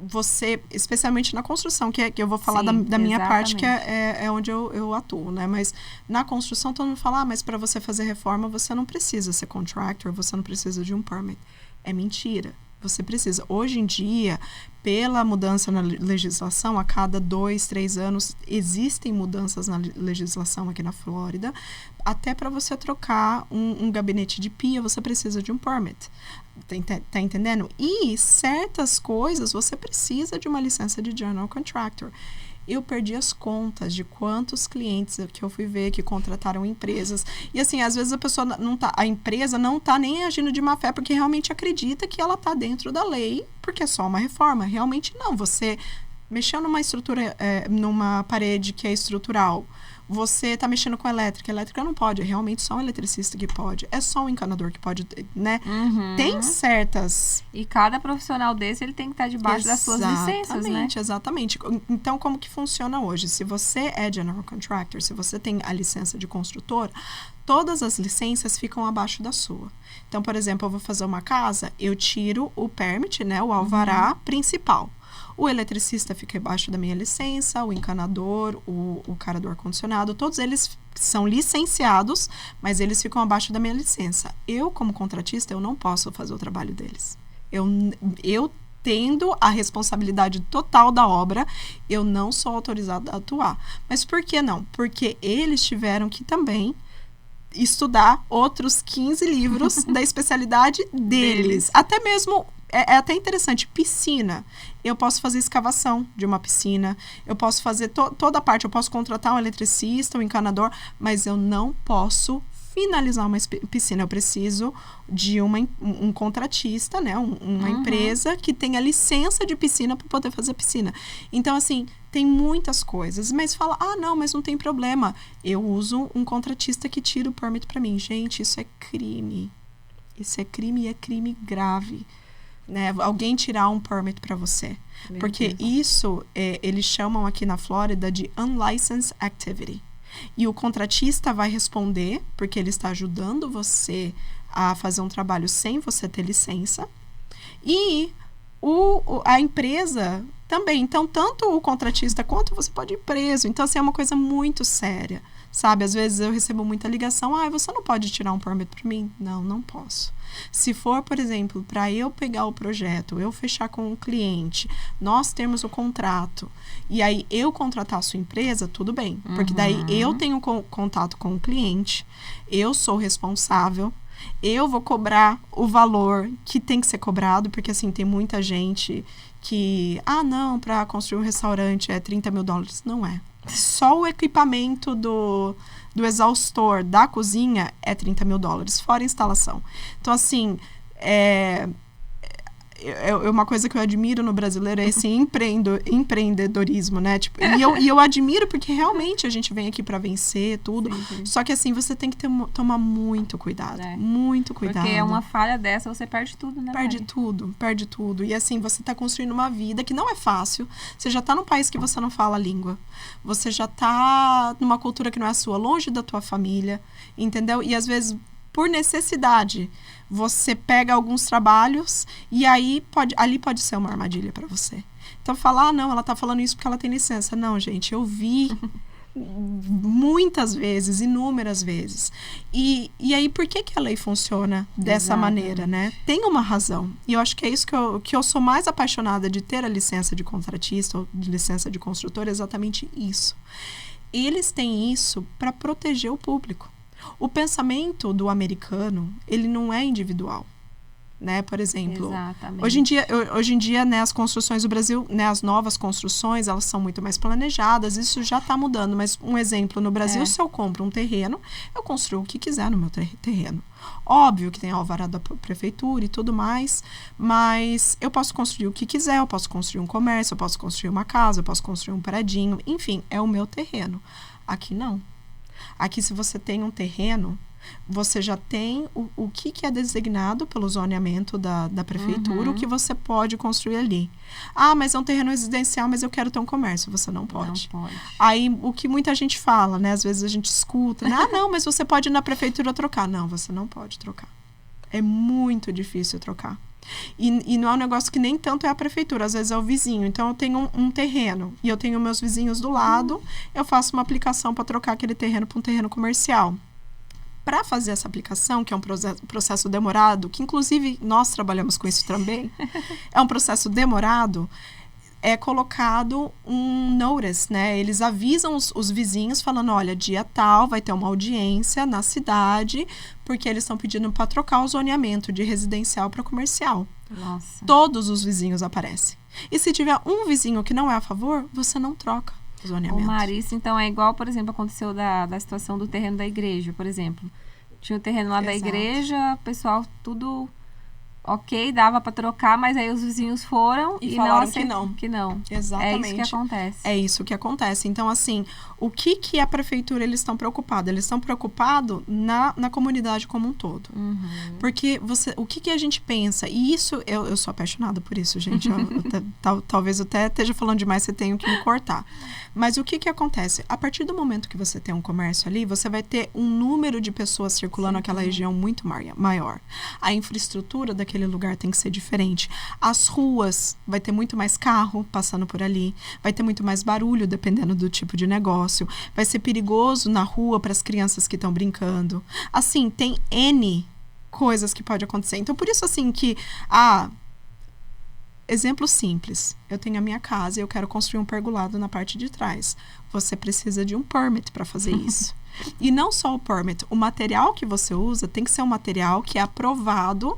Você, especialmente na construção, que eu vou falar da minha parte, que é onde eu atuo, né? Mas na construção, todo mundo fala, mas para você fazer reforma, você não precisa ser contractor, você não precisa de um permit. É mentira. Você precisa. Hoje em dia, pela mudança na legislação, a cada 2, 3 anos, existem mudanças na legislação aqui na Flórida. Até para você trocar um gabinete de pia, você precisa de um permit. Tá entendendo? E certas coisas, você precisa de uma licença de general contractor. Eu perdi as contas de quantos clientes que eu fui ver que contrataram empresas. E assim, às vezes a empresa não tá nem agindo de má fé, porque realmente acredita que ela tá dentro da lei, porque é só uma reforma. Realmente não. Você mexeu numa estrutura, numa parede que é estrutural. Você está mexendo com elétrica. Elétrica não pode, é realmente só um eletricista que pode. É só um encanador que pode, né? Tem certas... E cada profissional desse, ele tem que estar debaixo das suas licenças, né? Exatamente. Então, como que funciona hoje? Se você é general contractor, se você tem a licença de construtor, todas as licenças ficam abaixo da sua. Então, por exemplo, eu vou fazer uma casa, eu tiro o permit, né? O alvará principal. O eletricista fica embaixo da minha licença, o encanador, o cara do ar-condicionado, todos eles são licenciados, mas eles ficam abaixo da minha licença. Eu, como contratista, eu não posso fazer o trabalho deles. Eu tendo a responsabilidade total da obra, eu não sou autorizada a atuar. Mas por que não? Porque eles tiveram que também estudar outros 15 livros da especialidade deles. Até mesmo... É até interessante, piscina. Eu posso fazer escavação de uma piscina, eu posso fazer toda a parte, eu posso contratar um eletricista, um encanador, mas eu não posso finalizar uma piscina. Eu preciso de um contratista, né? Uma empresa que tenha licença de piscina para poder fazer piscina. Então, assim, tem muitas coisas. Mas fala, não, mas não tem problema. Eu uso um contratista que tira o permit para mim. Gente, isso é crime. Isso é crime e é crime grave. Né, alguém tirar um permit para você. Porque isso, eles chamam aqui na Flórida de unlicensed activity. E o contratista vai responder, porque ele está ajudando você a fazer um trabalho sem você ter licença. E a empresa também. Então, tanto o contratista quanto você pode ir preso. Então, assim, é uma coisa muito séria. Sabe, às vezes eu recebo muita ligação. Você não pode tirar um permit para mim? Não posso. Se for, por exemplo, para eu pegar o projeto, eu fechar com o cliente, nós temos o contrato, e aí eu contratar a sua empresa, tudo bem. Porque daí eu tenho contato com o cliente, eu sou responsável, eu vou cobrar o valor que tem que ser cobrado, porque assim, tem muita gente que, não, para construir um restaurante é $30 mil. Não é. Só o equipamento do exaustor da cozinha é $30 mil, fora a instalação. Então, assim, uma coisa que eu admiro no brasileiro é esse empreendedorismo, né? Tipo, e eu admiro porque realmente a gente vem aqui para vencer tudo. Sim. Só que assim, você tem que tomar muito cuidado. Muito cuidado. Porque uma falha dessa, você perde tudo, né? Perde tudo. E assim, você tá construindo uma vida que não é fácil. Você já tá num país que você não fala a língua. Você já tá numa cultura que não é a sua, longe da tua família, entendeu? E às vezes, por necessidade, você pega alguns trabalhos e aí ali pode ser uma armadilha para você. Então, falar, não, ela tá falando isso porque ela tem licença. Não, gente, eu vi muitas vezes, inúmeras vezes. E aí, por que a lei funciona dessa maneira, né? Tem uma razão. E eu acho que é isso que eu sou mais apaixonada de ter a licença de contratista ou de licença de construtor, é exatamente isso. Eles têm isso para proteger o público. O pensamento do americano, ele não é individual, né? Por exemplo, hoje em dia, né, as construções do Brasil, né, as novas construções, elas são muito mais planejadas, isso já está mudando. Mas um exemplo, no Brasil, se eu compro um terreno, eu construo o que quiser no meu terreno. Óbvio que tem alvará da prefeitura e tudo mais, mas eu posso construir o que quiser, eu posso construir um comércio, eu posso construir uma casa, eu posso construir um predinho, enfim, é o meu terreno. Aqui não. Aqui, se você tem um terreno, você já tem o que é designado pelo zoneamento da prefeitura, o que você pode construir ali. Ah, mas é um terreno residencial, mas eu quero ter um comércio. Você não pode. Não pode. Aí, o que muita gente fala, né? Às vezes a gente escuta, né? Ah, não, mas você pode ir na prefeitura trocar. Não, você não pode trocar. É muito difícil trocar. E não é um negócio que nem tanto é a prefeitura, às vezes é o vizinho. Então, eu tenho um terreno e eu tenho meus vizinhos do lado, eu faço uma aplicação para trocar aquele terreno para um terreno comercial. Para fazer essa aplicação, que é um processo demorado, que inclusive nós trabalhamos com isso também, é um processo demorado, é colocado um notice, né? Eles avisam os vizinhos falando, olha, dia tal vai ter uma audiência na cidade, porque eles estão pedindo para trocar o zoneamento de residencial para comercial. Nossa. Todos os vizinhos aparecem. E se tiver um vizinho que não é a favor, você não troca o zoneamento. Ô, Marissa, então é igual, por exemplo, aconteceu da situação do terreno da igreja, por exemplo. Tinha o terreno lá da igreja, o pessoal tudo ok, dava para trocar, mas aí os vizinhos foram e falaram não que não. Exatamente. É isso que acontece. É isso que acontece. Então, assim, o que a prefeitura, eles estão preocupados? Eles estão preocupados na comunidade como um todo. Porque o que a gente pensa? E isso, eu sou apaixonada por isso, gente. Talvez eu até esteja falando demais, você tenha que me cortar. Mas o que acontece? A partir do momento que você tem um comércio ali, você vai ter um número de pessoas circulando naquela região muito maior. A infraestrutura daquele lugar tem que ser diferente. As ruas, vai ter muito mais carro passando por ali. Vai ter muito mais barulho, dependendo do tipo de negócio. Vai ser perigoso na rua para as crianças que estão brincando. Assim, tem N coisas que pode acontecer. Então, por isso, assim, que... exemplo simples. Eu tenho a minha casa e eu quero construir um pergolado na parte de trás. Você precisa de um permit para fazer isso. E não só o permit. O material que você usa tem que ser um material que é aprovado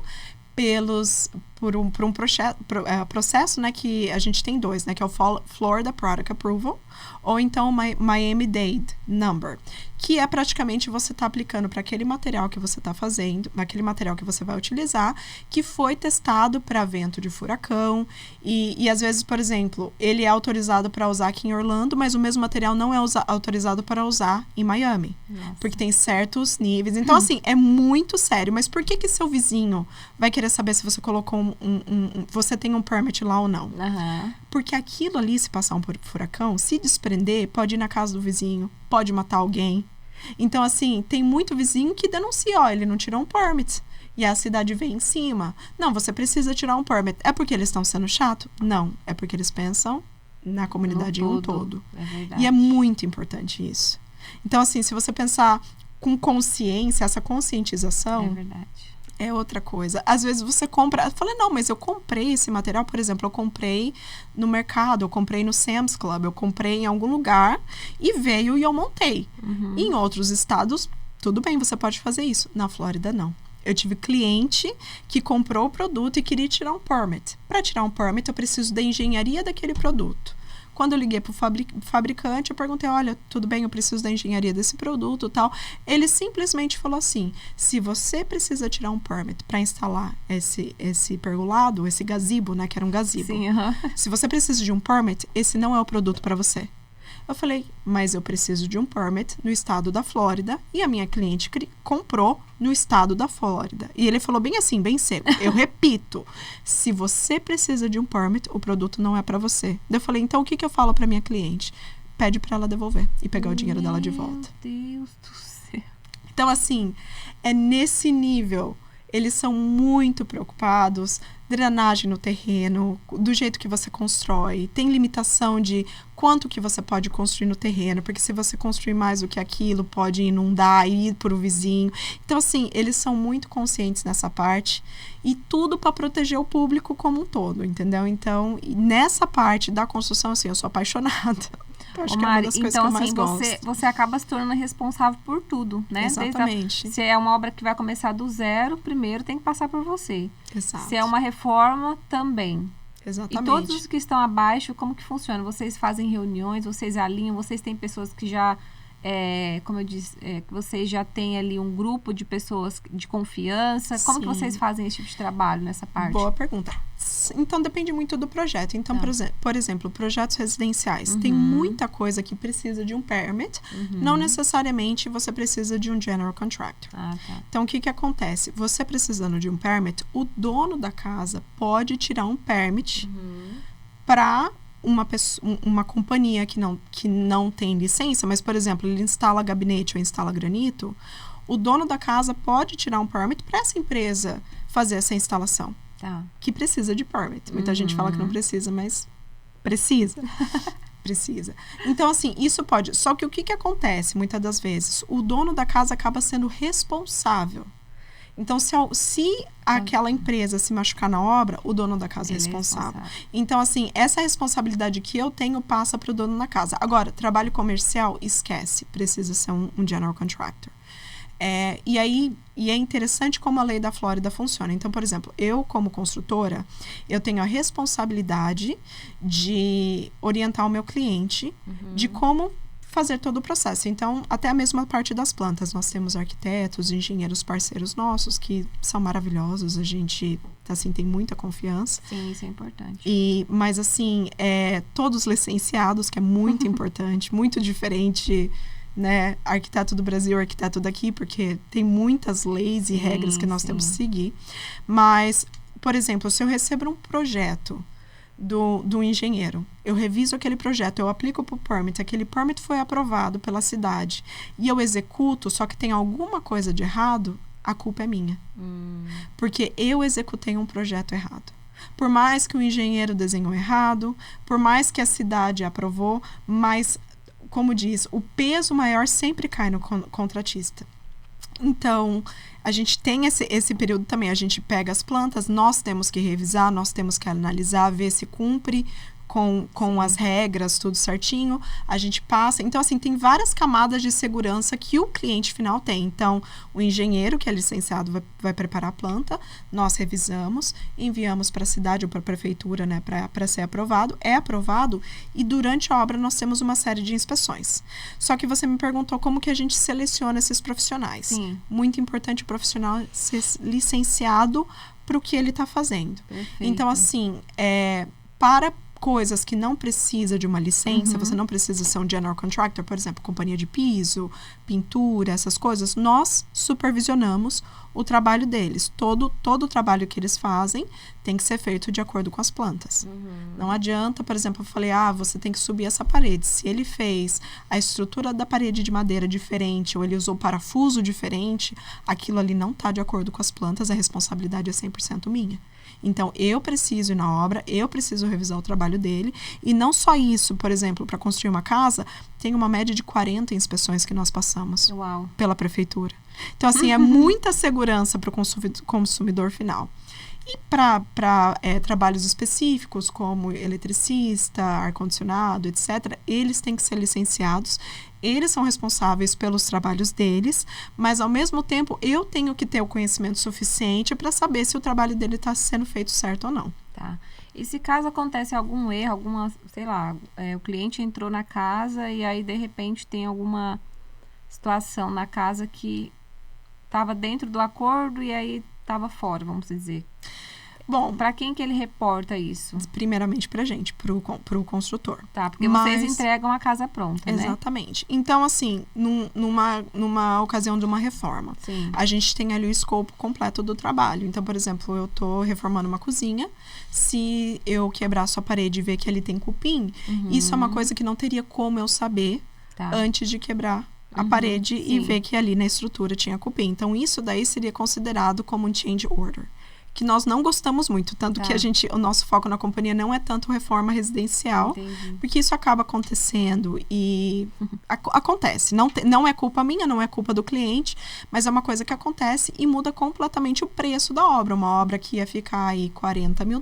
por um processo, né, que a gente tem dois, né, que é o Florida Product Approval, ou então o Miami-Dade Number, que é praticamente você está aplicando para aquele material que você está fazendo, aquele material que você vai utilizar, que foi testado para vento de furacão, e às vezes, por exemplo, ele é autorizado para usar aqui em Orlando, mas o mesmo material não é autorizado para usar em Miami. Nossa. Porque tem certos níveis. Então, assim, é muito sério. Mas por que seu vizinho vai querer saber se você colocou você tem um permit lá ou não? Porque aquilo ali, se passar um furacão, se desprender, pode ir na casa do vizinho, pode matar alguém. Então, assim, tem muito vizinho que denuncia, ele não tirou um permit. E a cidade vem em cima. Não, você precisa tirar um permit. É porque eles estão sendo chato? Não, é porque eles pensam na comunidade em um todo. É verdade. E é muito importante isso. Então, assim, se você pensar com consciência, essa conscientização... É verdade. É outra coisa. Às vezes você compra... Eu falei, não, mas eu comprei esse material, por exemplo, eu comprei no mercado, eu comprei no Sam's Club, eu comprei em algum lugar e veio e eu montei. Em outros estados, tudo bem, você pode fazer isso. Na Flórida, não. Eu tive cliente que comprou o produto e queria tirar um permit. Para tirar um permit, eu preciso da engenharia daquele produto. Quando eu liguei para o fabricante, eu perguntei, olha, tudo bem, eu preciso da engenharia desse produto e tal. Ele simplesmente falou assim, se você precisa tirar um permit para instalar esse pergolado, esse gazebo, né, que era um gazebo. Sim, se você precisa de um permit, esse não é o produto para você. Eu falei, mas eu preciso de um permit no estado da Flórida e a minha cliente comprou no estado da Flórida. E ele falou bem assim, bem seco. Eu repito, se você precisa de um permit, o produto não é para você. Eu falei, então o que eu falo para minha cliente? Pede para ela devolver e pegar o dinheiro dela de volta. Meu Deus do céu. Então, assim, é nesse nível. Eles são muito preocupados, drenagem no terreno, do jeito que você constrói. Tem limitação de quanto que você pode construir no terreno, porque se você construir mais do que aquilo, pode inundar e ir para o vizinho. Então, assim, eles são muito conscientes nessa parte e tudo para proteger o público como um todo, entendeu? Então, nessa parte da construção, assim, eu sou apaixonada. Eu acho que é uma das coisas então, que eu mais gosto. Você acaba se tornando responsável por tudo, né? Exatamente. Se é uma obra que vai começar do zero, primeiro tem que passar por você. Exato. Se é uma reforma, também. Exatamente. E todos os que estão abaixo, como que funciona? Vocês fazem reuniões, vocês alinham, vocês têm pessoas que já como eu disse, que vocês já têm ali um grupo de pessoas de confiança. Como que vocês fazem esse tipo de trabalho nessa parte? Boa pergunta. Então, depende muito do projeto. Então, por exemplo, projetos residenciais. Tem muita coisa que precisa de um permit. Não necessariamente você precisa de um general contractor. Então, o que acontece? Você precisando de um permit, o dono da casa pode tirar um permit para uma companhia que não tem licença, mas, por exemplo, ele instala gabinete ou instala granito, o dono da casa pode tirar um permit para essa empresa fazer essa instalação. Que precisa de permit. Muita gente fala que não precisa, mas precisa. Precisa. Então, assim, isso pode. Só que o que acontece, muitas das vezes? O dono da casa acaba sendo responsável. Então, se aquela empresa se machucar na obra, o dono da casa é responsável. Então, assim, essa responsabilidade que eu tenho passa para o dono da casa. Agora, trabalho comercial, esquece. Precisa ser um general contractor. E é interessante como a lei da Flórida funciona. Então, por exemplo, eu, como construtora, eu tenho a responsabilidade de orientar o meu cliente de como fazer todo o processo. Então, até a mesma parte das plantas. Nós temos arquitetos, engenheiros parceiros nossos que são maravilhosos. A gente, assim, tem muita confiança. Sim, isso é importante. Mas, assim, todos licenciados, que é muito importante, muito diferente, né? Arquiteto do Brasil, arquiteto daqui, porque tem muitas leis e regras que nós temos que seguir. Mas, por exemplo, se eu recebo um projeto do engenheiro, eu reviso aquele projeto, eu aplico para o permit, aquele permit foi aprovado pela cidade e eu executo, só que tem alguma coisa de errado, a culpa é minha. Porque eu executei um projeto errado. Por mais que o engenheiro desenhou errado, por mais que a cidade aprovou, mas, como diz, o peso maior sempre cai no contratista. Então, a gente tem esse período também. A gente pega as plantas, nós temos que revisar, nós temos que analisar, ver se cumpre com as regras, tudo certinho. A gente passa. Então, assim, tem várias camadas de segurança que o cliente final tem. Então, o engenheiro, que é licenciado, vai preparar a planta, nós revisamos, enviamos para a cidade ou para a prefeitura, né, para ser aprovado. É aprovado e durante a obra nós temos uma série de inspeções. Só que você me perguntou como que a gente seleciona esses profissionais. Sim. Muito importante o profissional ser licenciado para o que ele está fazendo. Perfeito. Então, assim, para coisas que não precisa de uma licença, você não precisa ser um general contractor, por exemplo, companhia de piso, pintura, essas coisas, nós supervisionamos o trabalho deles. Todo o trabalho que eles fazem tem que ser feito de acordo com as plantas. Não adianta, por exemplo, eu falei, você tem que subir essa parede. Se ele fez a estrutura da parede de madeira diferente ou ele usou parafuso diferente, aquilo ali não está de acordo com as plantas, a responsabilidade é 100% minha. Então, eu preciso ir na obra, eu preciso revisar o trabalho dele. E não só isso, por exemplo, para construir uma casa, tem uma média de 40 inspeções que nós passamos pela prefeitura. Então, assim, é muita segurança para o consumidor final. E para trabalhos específicos, como eletricista, ar-condicionado, etc., eles têm que ser licenciados. Eles são responsáveis pelos trabalhos deles, mas, ao mesmo tempo, eu tenho que ter o conhecimento suficiente para saber se o trabalho dele está sendo feito certo ou não. Tá. E se caso acontece algum erro, o cliente entrou na casa e aí, de repente, tem alguma situação na casa que estava dentro do acordo e aí estava fora, vamos dizer. Bom, para quem que ele reporta isso? Primeiramente pra gente, pro construtor. Tá, porque vocês entregam a casa pronta, né? Exatamente. Então, assim, numa ocasião de uma reforma, a gente tem ali o escopo completo do trabalho. Então, por exemplo, eu tô reformando uma cozinha, se eu quebrar sua parede e ver que ali tem cupim, isso é uma coisa que não teria como eu saber antes de quebrar a parede e ver que ali na estrutura tinha cupim. Então, isso daí seria considerado como um change order, que nós não gostamos muito, tanto que o nosso foco na companhia não é tanto reforma residencial, porque isso acaba acontecendo e acontece. Não é culpa minha, não é culpa do cliente, mas é uma coisa que acontece e muda completamente o preço da obra. Uma obra que ia ficar aí $40 mil,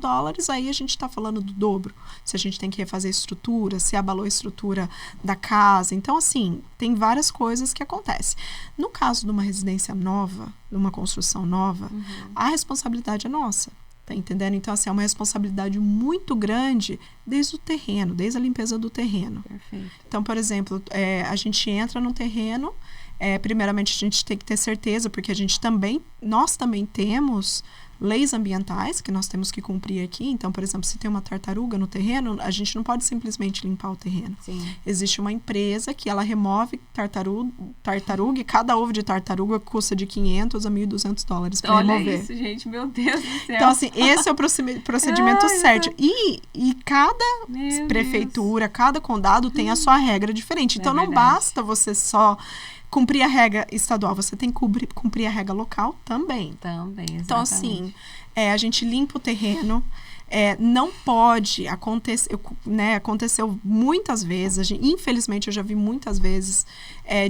aí a gente está falando do dobro. Se a gente tem que refazer a estrutura, se abalou a estrutura da casa. Então, assim, tem várias coisas que acontecem. No caso de uma residência nova, de uma construção nova, a responsabilidade é nossa. Tá entendendo? Então, assim, é uma responsabilidade muito grande desde o terreno, desde a limpeza do terreno. Perfeito. Então, por exemplo, a gente entra num terreno, primeiramente a gente tem que ter certeza, porque nós também temos leis ambientais que nós temos que cumprir aqui. Então, por exemplo, se tem uma tartaruga no terreno, a gente não pode simplesmente limpar o terreno. Sim. Existe uma empresa que ela remove tartaruga e cada ovo de tartaruga custa de $500 a $1.200 para remover. Olha isso, gente, meu Deus do céu. Então, assim, esse é o procedimento certo. E cada prefeitura, cada condado tem a sua regra diferente. Então, não basta você só cumprir a regra estadual, você tem que cumprir a regra local também. Também, exatamente. Então, assim, a gente limpa o terreno. Não pode acontecer, né? Aconteceu muitas vezes, infelizmente eu já vi muitas vezes,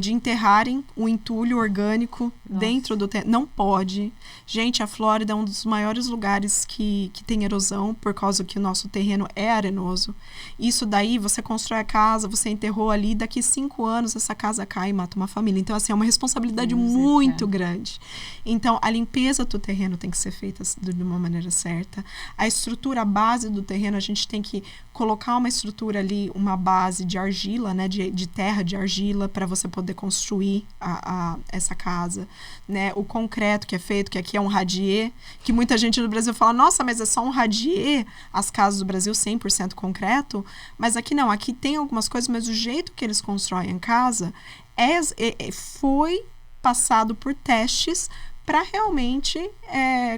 de enterrarem o entulho orgânico dentro do terreno. Não pode. Gente, a Flórida é um dos maiores lugares que tem erosão, por causa que o nosso terreno é arenoso. Isso daí, você constrói a casa, você enterrou ali, daqui 5 anos essa casa cai e mata uma família. Então, assim, é uma responsabilidade muito grande. Então, a limpeza do terreno tem que ser feita de uma maneira certa. A estrutura, a base do terreno, a gente tem que colocar uma estrutura ali, uma base de argila, né, de terra, de argila, para você poder construir essa casa, né? O concreto que é feito, que aqui é um radier, que muita gente no Brasil fala, nossa, mas é só um radier, as casas do Brasil 100% concreto, mas aqui não, aqui tem algumas coisas, mas o jeito que eles constroem a casa foi passado por testes para realmente,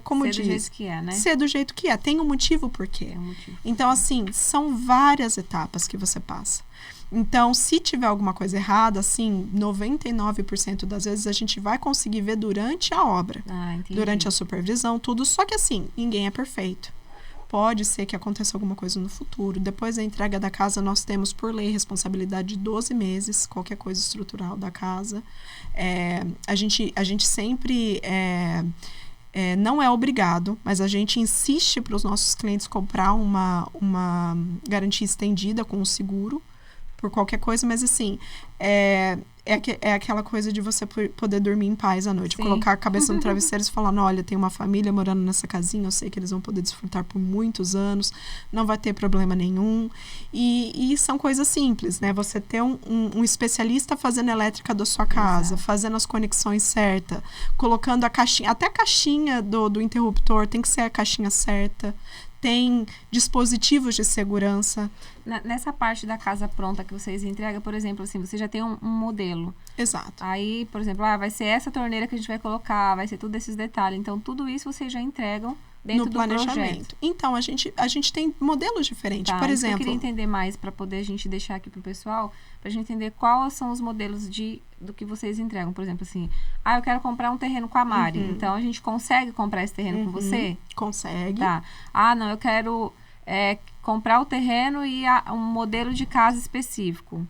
como ser diz... Ser do jeito que é, né? Ser do jeito que é. Tem um motivo por quê. Tem um motivo. Então, assim, são várias etapas que você passa. Então, se tiver alguma coisa errada, assim, 99% das vezes a gente vai conseguir ver durante a obra. Durante a supervisão, tudo. Só que, assim, ninguém é perfeito. Pode ser que aconteça alguma coisa no futuro. Depois da entrega da casa, nós temos, por lei, responsabilidade de 12 meses, qualquer coisa estrutural da casa. A gente sempre não é obrigado, mas a gente insiste para os nossos clientes comprar uma garantia estendida com o seguro, por qualquer coisa, mas assim, é aquela coisa de você poder dormir em paz à noite. Sim. Colocar a cabeça no travesseiro e falar, olha, tem uma família morando nessa casinha, eu sei que eles vão poder desfrutar por muitos anos, não vai ter problema nenhum. E são coisas simples, né? Você ter um especialista fazendo a elétrica da sua casa, exato, fazendo as conexões certas, colocando a caixinha, até a caixinha do interruptor tem que ser a caixinha certa. Tem dispositivos de segurança. Nessa parte da casa pronta que vocês entregam, por exemplo, assim, você já tem um modelo. Exato. Aí, por exemplo, vai ser essa torneira que a gente vai colocar, vai ser todos esses detalhes. Então, tudo isso vocês já entregam dentro do planejamento. Projeto. Então, a gente tem modelos diferentes. Tá, por exemplo... Eu queria entender mais para poder a gente deixar aqui pro pessoal, pra gente entender quais são os modelos do que vocês entregam. Por exemplo, assim, eu quero comprar um terreno com a Mari. Uhum. Então, a gente consegue comprar esse terreno com você? Consegue. Tá. Não, eu quero comprar o terreno e um modelo de casa específico.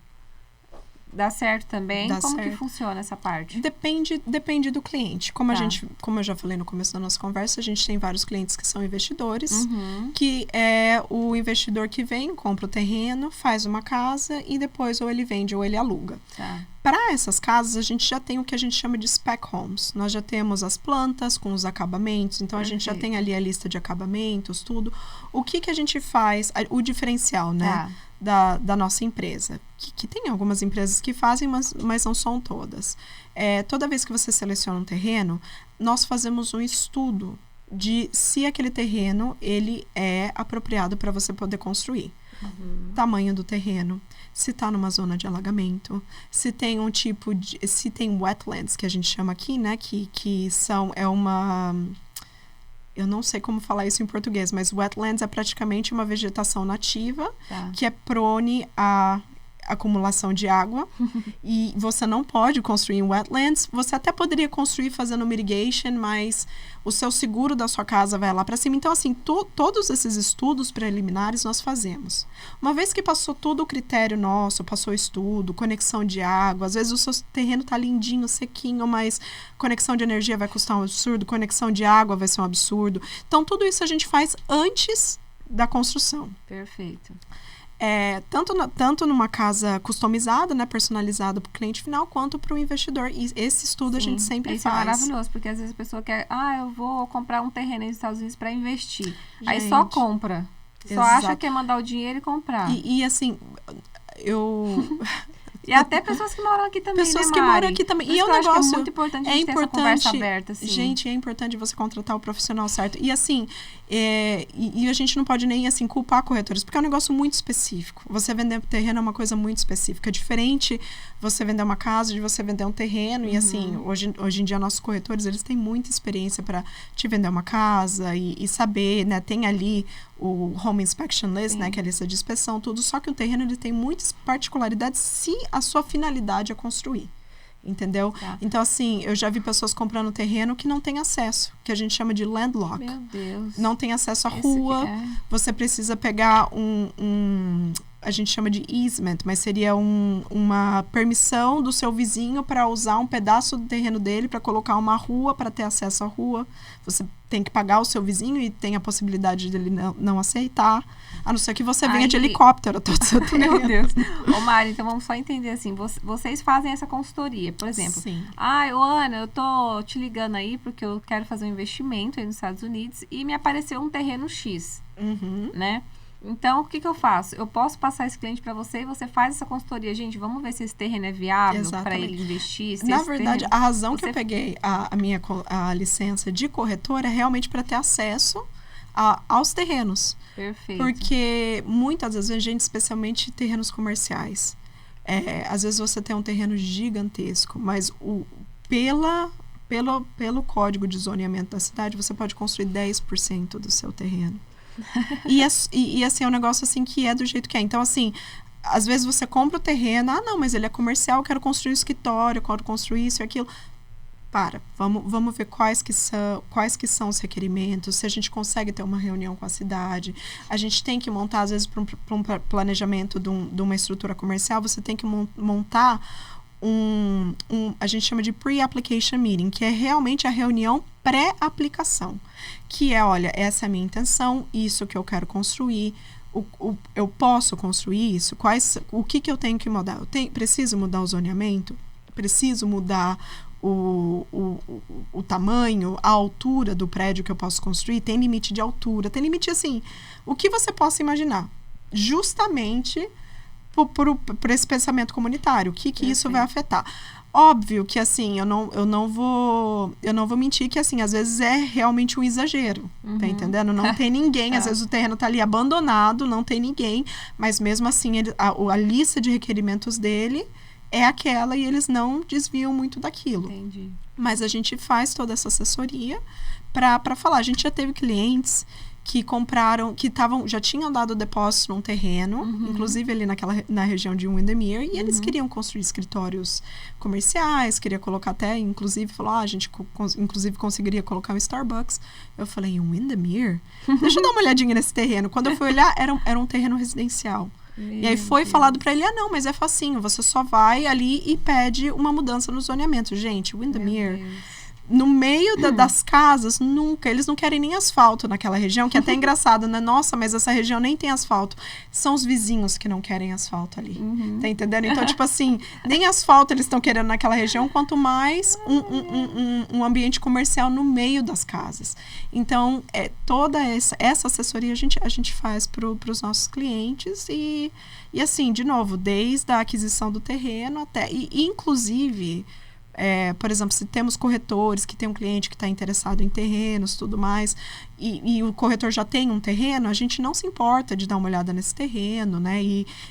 Dá certo também? Como que funciona essa parte? Depende do cliente. Como eu já falei no começo da nossa conversa, a gente tem vários clientes que são investidores, que é o investidor que vem, compra o terreno, faz uma casa e depois ou ele vende ou ele aluga. Tá. Para essas casas, a gente já tem o que a gente chama de spec homes. Nós já temos as plantas com os acabamentos, então a gente já tem ali a lista de acabamentos, tudo. O que a gente faz, o diferencial, né? Da nossa empresa, que tem algumas empresas que fazem, mas não são todas. Toda vez que você seleciona um terreno, nós fazemos um estudo de se aquele terreno ele é apropriado para você poder construir. Tamanho do terreno, se está numa zona de alagamento, se tem se tem wetlands, que a gente chama aqui, né, que eu não sei como falar isso em português, mas wetlands é praticamente uma vegetação nativa, que é prone à acumulação de água. E você não pode construir em wetlands. Você até poderia construir fazendo mitigation, mas o seu seguro da sua casa vai lá para cima. Então, assim, todos esses estudos preliminares nós fazemos. Uma vez que passou todo o critério nosso, passou o estudo, conexão de água, às vezes o seu terreno tá lindinho, sequinho, mas conexão de energia vai custar um absurdo, conexão de água vai ser um absurdo. Então, tudo isso a gente faz antes da construção. Perfeito. tanto numa casa customizada, né, personalizada para o cliente final, quanto para o investidor. E esse estudo a gente sempre isso faz. É maravilhoso, porque às vezes a pessoa quer, eu vou comprar um terreno nos Estados Unidos para investir. Aí só compra. Só acha que é mandar o dinheiro e comprar. E assim, E até pessoas que moram aqui também, pessoas né, que Mari? moram aqui também. E eu negócio acho que é muito importante a gente ter essa conversa aberta, assim. Gente, é importante você contratar o profissional certo. E assim, e a gente não pode nem assim culpar corretores, porque é um negócio muito específico. Você vender terreno é uma coisa muito específica. É diferente você vender uma casa de você vender um terreno. E assim, hoje em dia nossos corretores, eles têm muita experiência para te vender uma casa e saber, né? Tem ali o Home Inspection List, né, que é a lista de inspeção, tudo. Só que o terreno ele tem muitas particularidades se a sua finalidade é construir. Entendeu? Tá. Então, assim, eu já vi pessoas comprando terreno que não tem acesso, que a gente chama de landlock. Meu Deus. Não tem acesso à rua. Você precisa pegar a gente chama de easement, mas seria uma permissão do seu vizinho para usar um pedaço do terreno dele para colocar uma rua, para ter acesso à rua. Você tem que pagar o seu vizinho e tem a possibilidade dele não aceitar, a não ser que você venha de helicóptero. Meu Deus. Ô, Mari, então vamos só entender assim, vocês fazem essa consultoria, por exemplo. Sim. Ana, eu tô te ligando aí porque eu quero fazer um investimento aí nos Estados Unidos e me apareceu um terreno X, né? Então, o que eu faço? Eu posso passar esse cliente para você e você faz essa consultoria. Gente, vamos ver se esse terreno é viável para ele investir. Na verdade, a razão que eu peguei a licença de corretora é realmente para ter acesso aos terrenos. Perfeito. Porque muitas vezes, gente, especialmente terrenos comerciais, às vezes você tem um terreno gigantesco, mas pelo código de zoneamento da cidade, você pode construir 10% do seu terreno. E assim, é um negócio assim que é do jeito que é. Então, assim, às vezes você compra o terreno, não, mas ele é comercial, eu quero construir um escritório, eu quero construir isso e aquilo. Vamos ver quais que são os requerimentos, se a gente consegue ter uma reunião com a cidade. A gente tem que montar, às vezes, para um planejamento de uma estrutura comercial, você tem que montar a gente chama de pre-application meeting, que é realmente a reunião pré-aplicação, que olha, essa é a minha intenção, isso que eu quero construir, eu posso construir isso, o que eu tenho que mudar? Preciso mudar o zoneamento? Preciso mudar o tamanho, a altura do prédio que eu posso construir? Tem limite de altura, tem limite assim, o que você possa imaginar, justamente por esse pensamento comunitário, o que isso vai afetar. Óbvio que, assim, eu não vou mentir que, assim, às vezes é realmente um exagero, tá entendendo? Não tem ninguém, às vezes o terreno tá ali abandonado, não tem ninguém, mas mesmo assim, a lista de requerimentos dele é aquela e eles não desviam muito daquilo. Entendi. Mas a gente faz toda essa assessoria para falar. A gente já teve clientes que compraram, já tinham dado depósito num terreno, inclusive ali na região de Windermere, e eles queriam construir escritórios comerciais, queria colocar até, inclusive, falou, a gente inclusive conseguiria colocar um Starbucks. Eu falei, Windermere? Deixa eu dar uma olhadinha nesse terreno. Quando eu fui olhar, era um terreno residencial. E aí foi falado pra ele, não, mas é facinho, você só vai ali e pede uma mudança no zoneamento. Gente, Windermere, no meio das casas, eles não querem nem asfalto naquela região, que é até engraçado, né? Nossa, mas essa região nem tem asfalto. São os vizinhos que não querem asfalto ali, tá entendendo? Então, tipo assim, nem asfalto eles estão querendo naquela região, quanto mais um ambiente comercial no meio das casas. Então, toda essa assessoria a gente faz pros nossos clientes e assim, de novo, desde a aquisição do terreno até, inclusive... por exemplo, se temos corretores que tem um cliente que está interessado em terrenos, tudo mais, e o corretor já tem um terreno, a gente não se importa de dar uma olhada nesse terreno, né?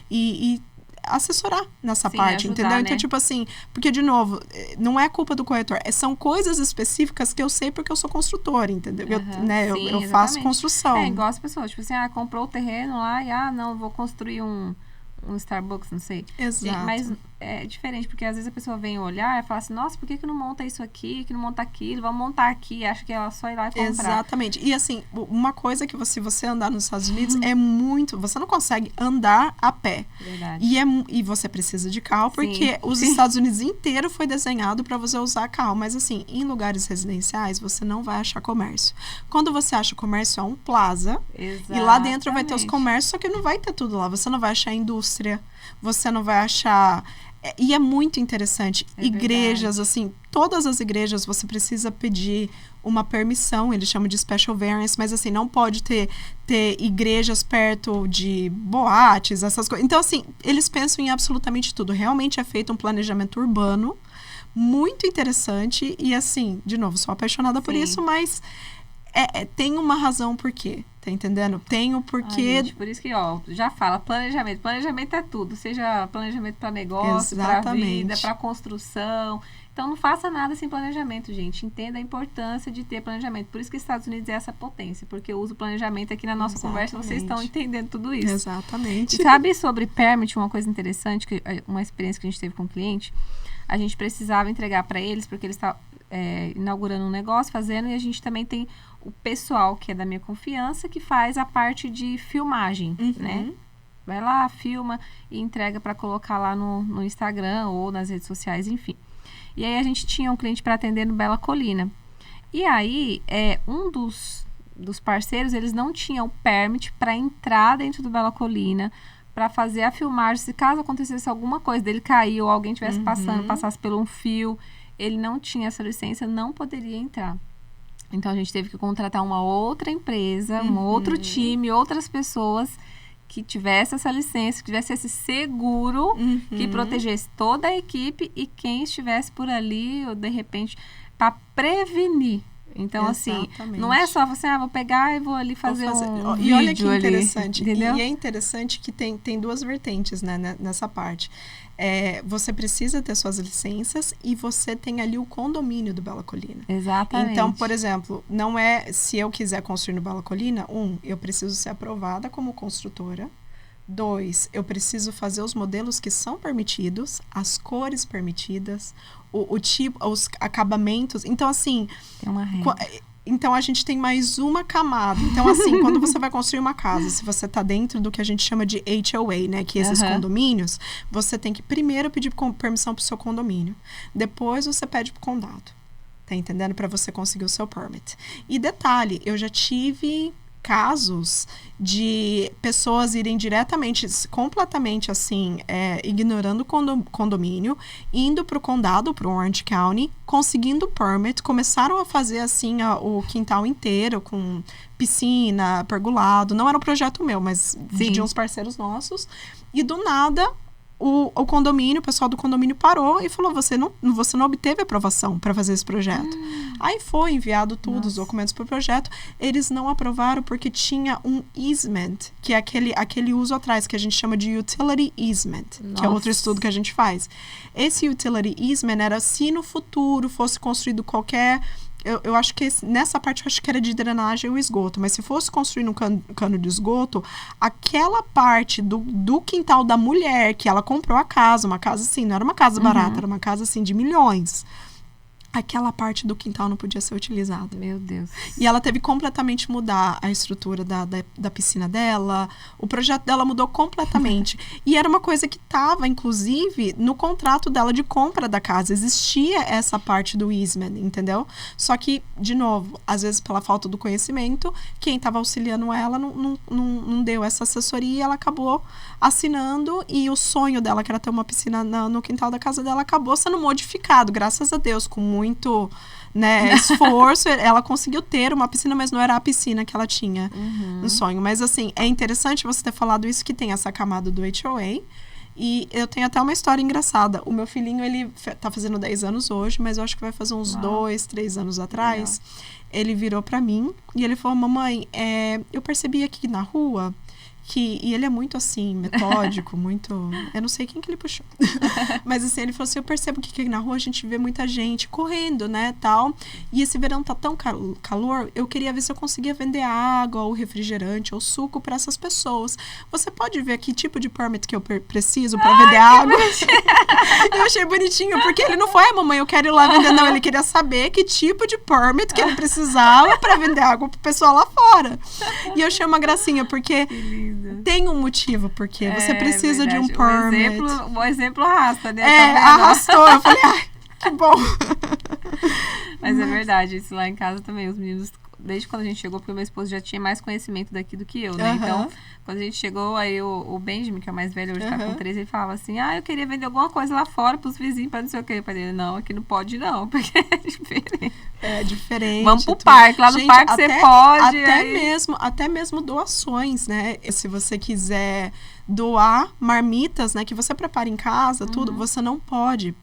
E assessorar nessa parte, ajudar, entendeu? né? Então, tipo assim, porque, de novo, não é culpa do corretor, são coisas específicas que eu sei porque eu sou construtora, entendeu? Eu faço construção. Igual as pessoas, tipo assim, comprou o terreno lá e, não, vou construir um Starbucks, não sei. Exato. Mas é diferente, porque às vezes a pessoa vem olhar e fala assim, nossa, por que não monta isso aqui, que não monta aquilo, vamos montar aqui, acha que ela só ir lá e comprar. Exatamente. E assim, uma coisa que se você andar nos Estados Unidos você não consegue andar a pé. Verdade. E você precisa de carro, porque os Estados Unidos inteiro foi desenhado para você usar carro. Mas assim, em lugares residenciais, você não vai achar comércio. Quando você acha comércio, é um plaza. Exatamente. E lá dentro vai ter os comércios, só que não vai ter tudo lá. Você não vai achar indústria, você não vai achar... E é muito interessante. Igrejas, assim, todas as igrejas você precisa pedir uma permissão, eles chamam de special variance, mas assim, não pode ter igrejas perto de boates, essas coisas. Então, assim, eles pensam em absolutamente tudo. Realmente é feito um planejamento urbano muito interessante e, assim, de novo, sou apaixonada por isso, mas tem uma razão por quê. Tá entendendo? Tem o porquê. Gente, por isso que, já fala, planejamento. Planejamento é tudo. Seja planejamento para negócio, para vida, para construção. Então, não faça nada sem planejamento, gente. Entenda a importância de ter planejamento. Por isso que os Estados Unidos é essa potência. Porque eu uso planejamento aqui na nossa conversa, vocês estão entendendo tudo isso. Exatamente. E sabe sobre permit, uma coisa interessante, uma experiência que a gente teve com o cliente? A gente precisava entregar para eles, porque eles estavam inaugurando um negócio, fazendo, e a gente também tem o pessoal que é da minha confiança, que faz a parte de filmagem, né? Vai lá, filma e entrega para colocar lá no Instagram ou nas redes sociais, enfim. E aí a gente tinha um cliente para atender no Bela Colina. E aí, um dos parceiros, eles não tinham o permit para entrar dentro do Bela Colina, para fazer a filmagem. Se caso acontecesse alguma coisa dele cair ou alguém estivesse passasse por um fio, ele não tinha essa licença, não poderia entrar. Então, a gente teve que contratar uma outra empresa, um outro time, outras pessoas que tivesse essa licença, que tivesse esse seguro, que protegesse toda a equipe e quem estivesse por ali, ou de repente, para prevenir. Então, assim, não é só você, vou pegar e vou ali fazer um vídeo. E olha que interessante. Ali, entendeu? E é interessante que tem duas vertentes, né, nessa parte. Você precisa ter suas licenças e você tem ali o condomínio do Bela Colina. Exatamente. Então, por exemplo, não se eu quiser construir no Bela Colina, eu preciso ser aprovada como construtora. 2, eu preciso fazer os modelos que são permitidos, as cores permitidas, o tipo, os acabamentos. Então, assim... Tem uma regra. Então, a gente tem mais uma camada. Então, assim, quando você vai construir uma casa, se você está dentro do que a gente chama de HOA, né? Que esses condomínios, você tem que primeiro pedir permissão para o seu condomínio. Depois, você pede para o condado. Tá entendendo? Para você conseguir o seu permit. E detalhe, eu já tive casos de pessoas irem diretamente, completamente assim, ignorando o condomínio, indo para o condado, para o Orange County, conseguindo permit, começaram a fazer assim o quintal inteiro com piscina, pergolado. Não era um projeto meu, mas de uns parceiros nossos. E do nada o condomínio, o pessoal do condomínio parou e falou, você não obteve aprovação para fazer esse projeto. Aí foi enviado tudo, os documentos para o projeto. Eles não aprovaram porque tinha um easement, que é aquele uso atrás, que a gente chama de utility easement, que é outro estudo que a gente faz. Esse utility easement era se no futuro fosse construído qualquer... Eu acho que nessa parte eu acho que era de drenagem ou esgoto, mas se fosse construir um cano de esgoto, aquela parte do quintal da mulher que ela comprou a casa, uma casa assim, não era uma casa barata, era uma casa assim de milhões. Aquela parte do quintal não podia ser utilizada. Meu Deus. E ela teve que completamente mudar a estrutura da piscina dela. O projeto dela mudou completamente. E era uma coisa que estava, inclusive, no contrato dela de compra da casa. Existia essa parte do easement, entendeu? Só que, de novo, às vezes pela falta do conhecimento, quem estava auxiliando ela não deu essa assessoria e ela acabou assinando. E o sonho dela, que era ter uma piscina no quintal da casa dela, acabou sendo modificado, graças a Deus, com muito, né, esforço. Ela conseguiu ter uma piscina, mas não era a piscina que ela tinha no sonho. Mas, assim, é interessante você ter falado isso, que tem essa camada do HOA. E eu tenho até uma história engraçada. O meu filhinho, ele tá fazendo 10 anos hoje, mas eu acho que vai fazer uns 2, 3 anos atrás. Ele virou pra mim e ele falou, mamãe, eu percebi aqui na rua E ele é muito assim, metódico, muito... Eu não sei quem que ele puxou. Mas assim, ele falou assim, eu percebo que aqui na rua a gente vê muita gente correndo, né, tal. E esse verão tá tão calor, eu queria ver se eu conseguia vender água, ou refrigerante, ou suco para essas pessoas. Você pode ver que tipo de permit que eu preciso para vender água? Eu achei bonitinho, porque ele não foi, mamãe, eu quero ir lá vender. Não, ele queria saber que tipo de permit que ele precisava para vender água pro pessoal lá fora. E eu achei uma gracinha, porque... Tem um motivo, porque você precisa de um permit. O exemplo arrasta, né? Arrastou. Eu falei, ai, que bom. Mas é verdade, isso lá em casa também, os meninos, desde quando a gente chegou, porque meu esposo já tinha mais conhecimento daqui do que eu, né? Então, quando a gente chegou, aí o Benjamin, que é o mais velho, hoje tá com 13, ele falava assim, eu queria vender alguma coisa lá fora pros vizinhos, pra não sei o quê. Eu falei, não, aqui não pode não, porque é diferente. É diferente. Vamos pro parque, lá no parque você pode. Até mesmo doações, né? Se você quiser doar marmitas, né, que você prepara em casa, tudo, você não pode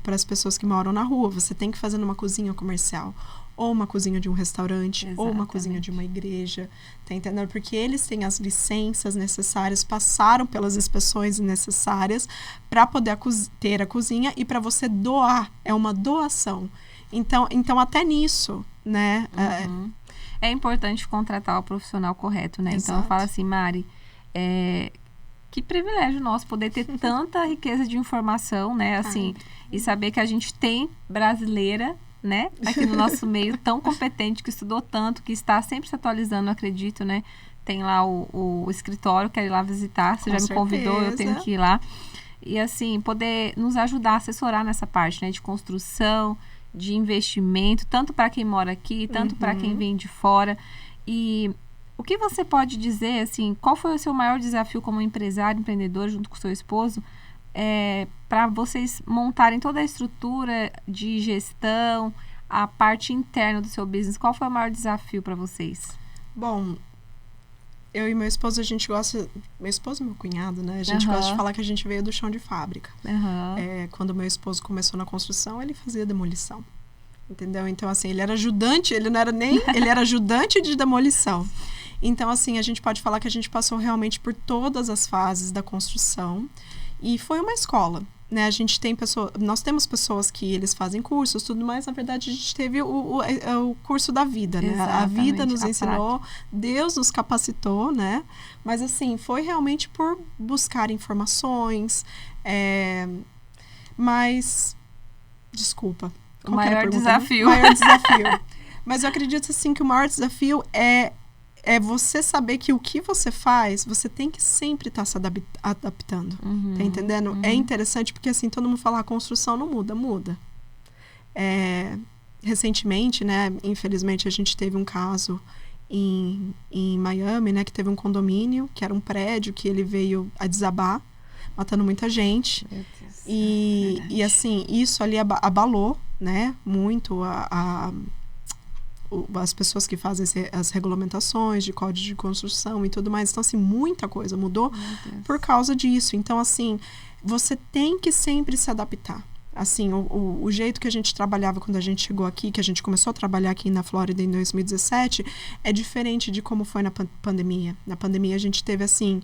para as pessoas que moram na rua. Você tem que fazer numa cozinha comercial, ou uma cozinha de um restaurante, ou uma cozinha de uma igreja, tá entendendo? Porque eles têm as licenças necessárias, passaram pelas inspeções necessárias para poder ter a cozinha e para você doar. É uma doação. Então até nisso, né? É importante contratar o profissional correto, né? Exato. Então eu falo assim, Mari, que privilégio nosso poder ter tanta riqueza de informação, né? Assim, e saber que a gente tem brasileira, né? Aqui no nosso meio, tão competente, que estudou tanto, que está sempre se atualizando, eu acredito, né? Tem lá o escritório, quero ir lá visitar. Você já me convidou, eu tenho que ir lá. E assim, poder nos ajudar, assessorar nessa parte, né? De construção, de investimento, tanto para quem mora aqui, tanto para quem vem de fora. E o que você pode dizer, assim, qual foi o seu maior desafio como empresário, empreendedor, junto com o seu esposo, para vocês montarem toda a estrutura de gestão, a parte interna do seu business? Qual foi o maior desafio para vocês? Bom, eu e meu esposo, a gente gosta... Meu esposo e meu cunhado, né? A gente gosta de falar que a gente veio do chão de fábrica. Quando meu esposo começou na construção, ele fazia demolição. Entendeu? Então, assim, ele era ajudante, ele não era nem... Ele era ajudante de demolição. Então, assim, a gente pode falar que a gente passou realmente por todas as fases da construção. E foi uma escola, né? A gente tem nós temos pessoas que eles fazem cursos, tudo mais. Na verdade, a gente teve o curso da vida, né? A vida nos ensinou, Deus nos capacitou, né? Mas, assim, foi realmente por buscar informações. Mas, desculpa. O maior desafio. O maior desafio. Mas eu acredito, assim, que o maior desafio é você saber que o que você faz, você tem que sempre estar se adaptando. Tá entendendo? É interessante porque, assim, todo mundo fala, a construção não muda. Recentemente, né, infelizmente, a gente teve um caso em Miami, né, que teve um condomínio, que era um prédio que ele veio a desabar, matando muita gente. E assim, isso ali abalou, né, muito as pessoas que fazem as regulamentações de código de construção e tudo mais. Então, assim, muita coisa mudou por causa disso. Então, assim, você tem que sempre se adaptar. Assim, o jeito que a gente trabalhava quando a gente chegou aqui, que a gente começou a trabalhar aqui na Flórida em 2017, é diferente de como foi na pandemia. Na pandemia, a gente teve, assim,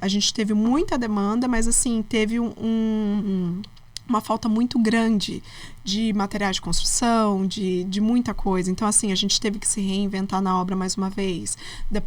a gente teve muita demanda, mas, assim, teve uma falta muito grande de materiais de construção, de muita coisa. Então, assim, a gente teve que se reinventar na obra mais uma vez.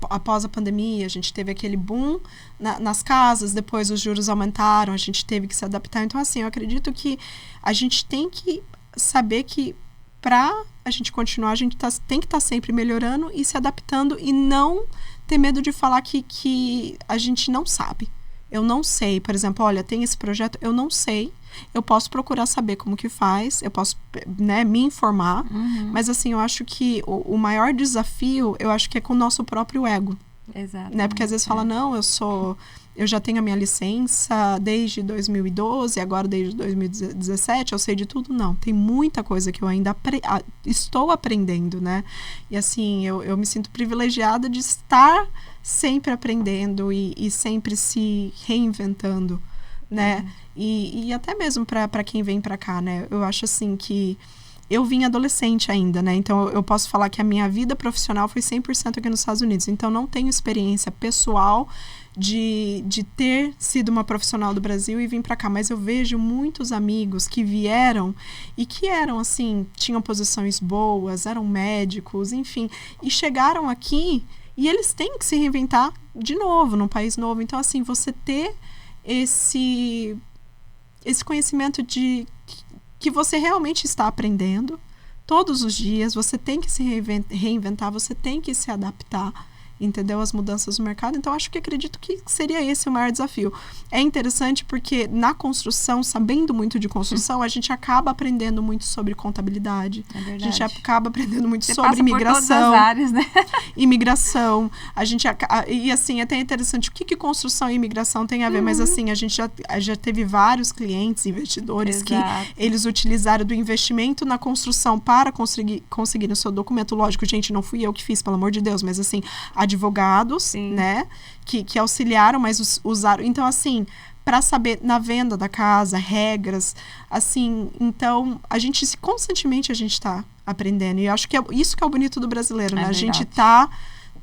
Após a pandemia, a gente teve aquele boom nas casas, depois os juros aumentaram, a gente teve que se adaptar. Então, assim, eu acredito que a gente tem que saber que para a gente continuar, a gente tem que estar sempre melhorando e se adaptando e não ter medo de falar que a gente não sabe. Eu não sei, por exemplo, olha, tem esse projeto, eu não sei. Eu posso procurar saber como que faz, eu posso, né, me informar, mas, assim, eu acho que o maior desafio, eu acho que é com o nosso próprio ego. Exato. Né? Porque às vezes fala, não, eu já tenho a minha licença desde 2012, agora desde 2017, eu sei de tudo. Não, tem muita coisa que eu ainda estou aprendendo, né? E, assim, eu me sinto privilegiada de estar sempre aprendendo e sempre se reinventando, né? E até mesmo para quem vem para cá, né? Eu acho, assim, que eu vim adolescente ainda, né? Então, eu posso falar que a minha vida profissional foi 100% aqui nos Estados Unidos. Então, não tenho experiência pessoal de ter sido uma profissional do Brasil e vir para cá. Mas eu vejo muitos amigos que vieram e que eram, assim, tinham posições boas, eram médicos, enfim. E chegaram aqui e eles têm que se reinventar de novo, num país novo. Então, assim, você ter esse conhecimento de que você realmente está aprendendo todos os dias, você tem que se reinventar, você tem que se adaptar, entendeu? As mudanças no mercado. Então, acredito que seria esse o maior desafio. É interessante porque na construção, sabendo muito de construção, a gente acaba aprendendo muito sobre contabilidade. É verdade. A gente acaba aprendendo muito Você sobre passa imigração. por todas as áreas, né? Imigração. E assim, é até interessante o que construção e imigração tem a ver, mas assim, a gente já teve vários clientes, investidores, Exato. que eles utilizaram do investimento na construção para conseguir o seu documento. Lógico, gente, não fui eu que fiz, pelo amor de Deus, mas assim, advogados, Sim. né, que auxiliaram, mas usaram. Então, assim, para saber na venda da casa, regras, assim, então, constantemente a gente está aprendendo. E eu acho que isso que é o bonito do brasileiro, né? É a gente verdade.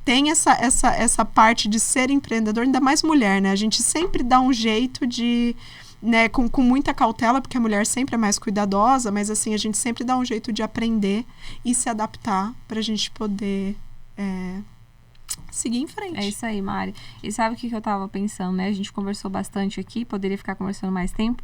tem essa parte de ser empreendedor, ainda mais mulher, né? A gente sempre dá um jeito de, né, com muita cautela, porque a mulher sempre é mais cuidadosa, mas assim, a gente sempre dá um jeito de aprender e se adaptar para a gente poder seguir em frente. É isso aí, Mari. E sabe o que eu tava pensando, né? A gente conversou bastante aqui, poderia ficar conversando mais tempo,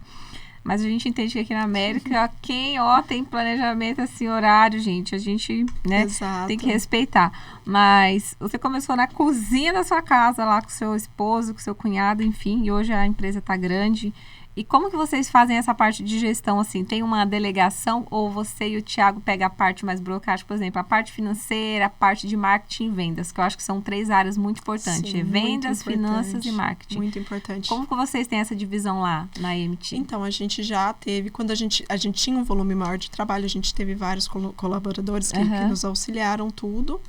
mas a gente entende que aqui na América, quem, tem planejamento assim, horário, gente, a gente, né, Exato. tem que respeitar. Mas você começou na cozinha da sua casa, lá com seu esposo, com seu cunhado, enfim, e hoje a empresa tá grande. E como que vocês fazem essa parte de gestão, assim? Tem uma delegação ou você e o Thiago pegam a parte mais burocrática, por exemplo, a parte financeira, a parte de marketing e vendas, que eu acho que são 3 áreas muito importantes. Sim, vendas, muito finanças e marketing. Muito importante. Como que vocês têm essa divisão lá na EMT? Então, a gente já teve, quando a gente tinha um volume maior de trabalho, a gente teve vários colaboradores que nos auxiliaram tudo.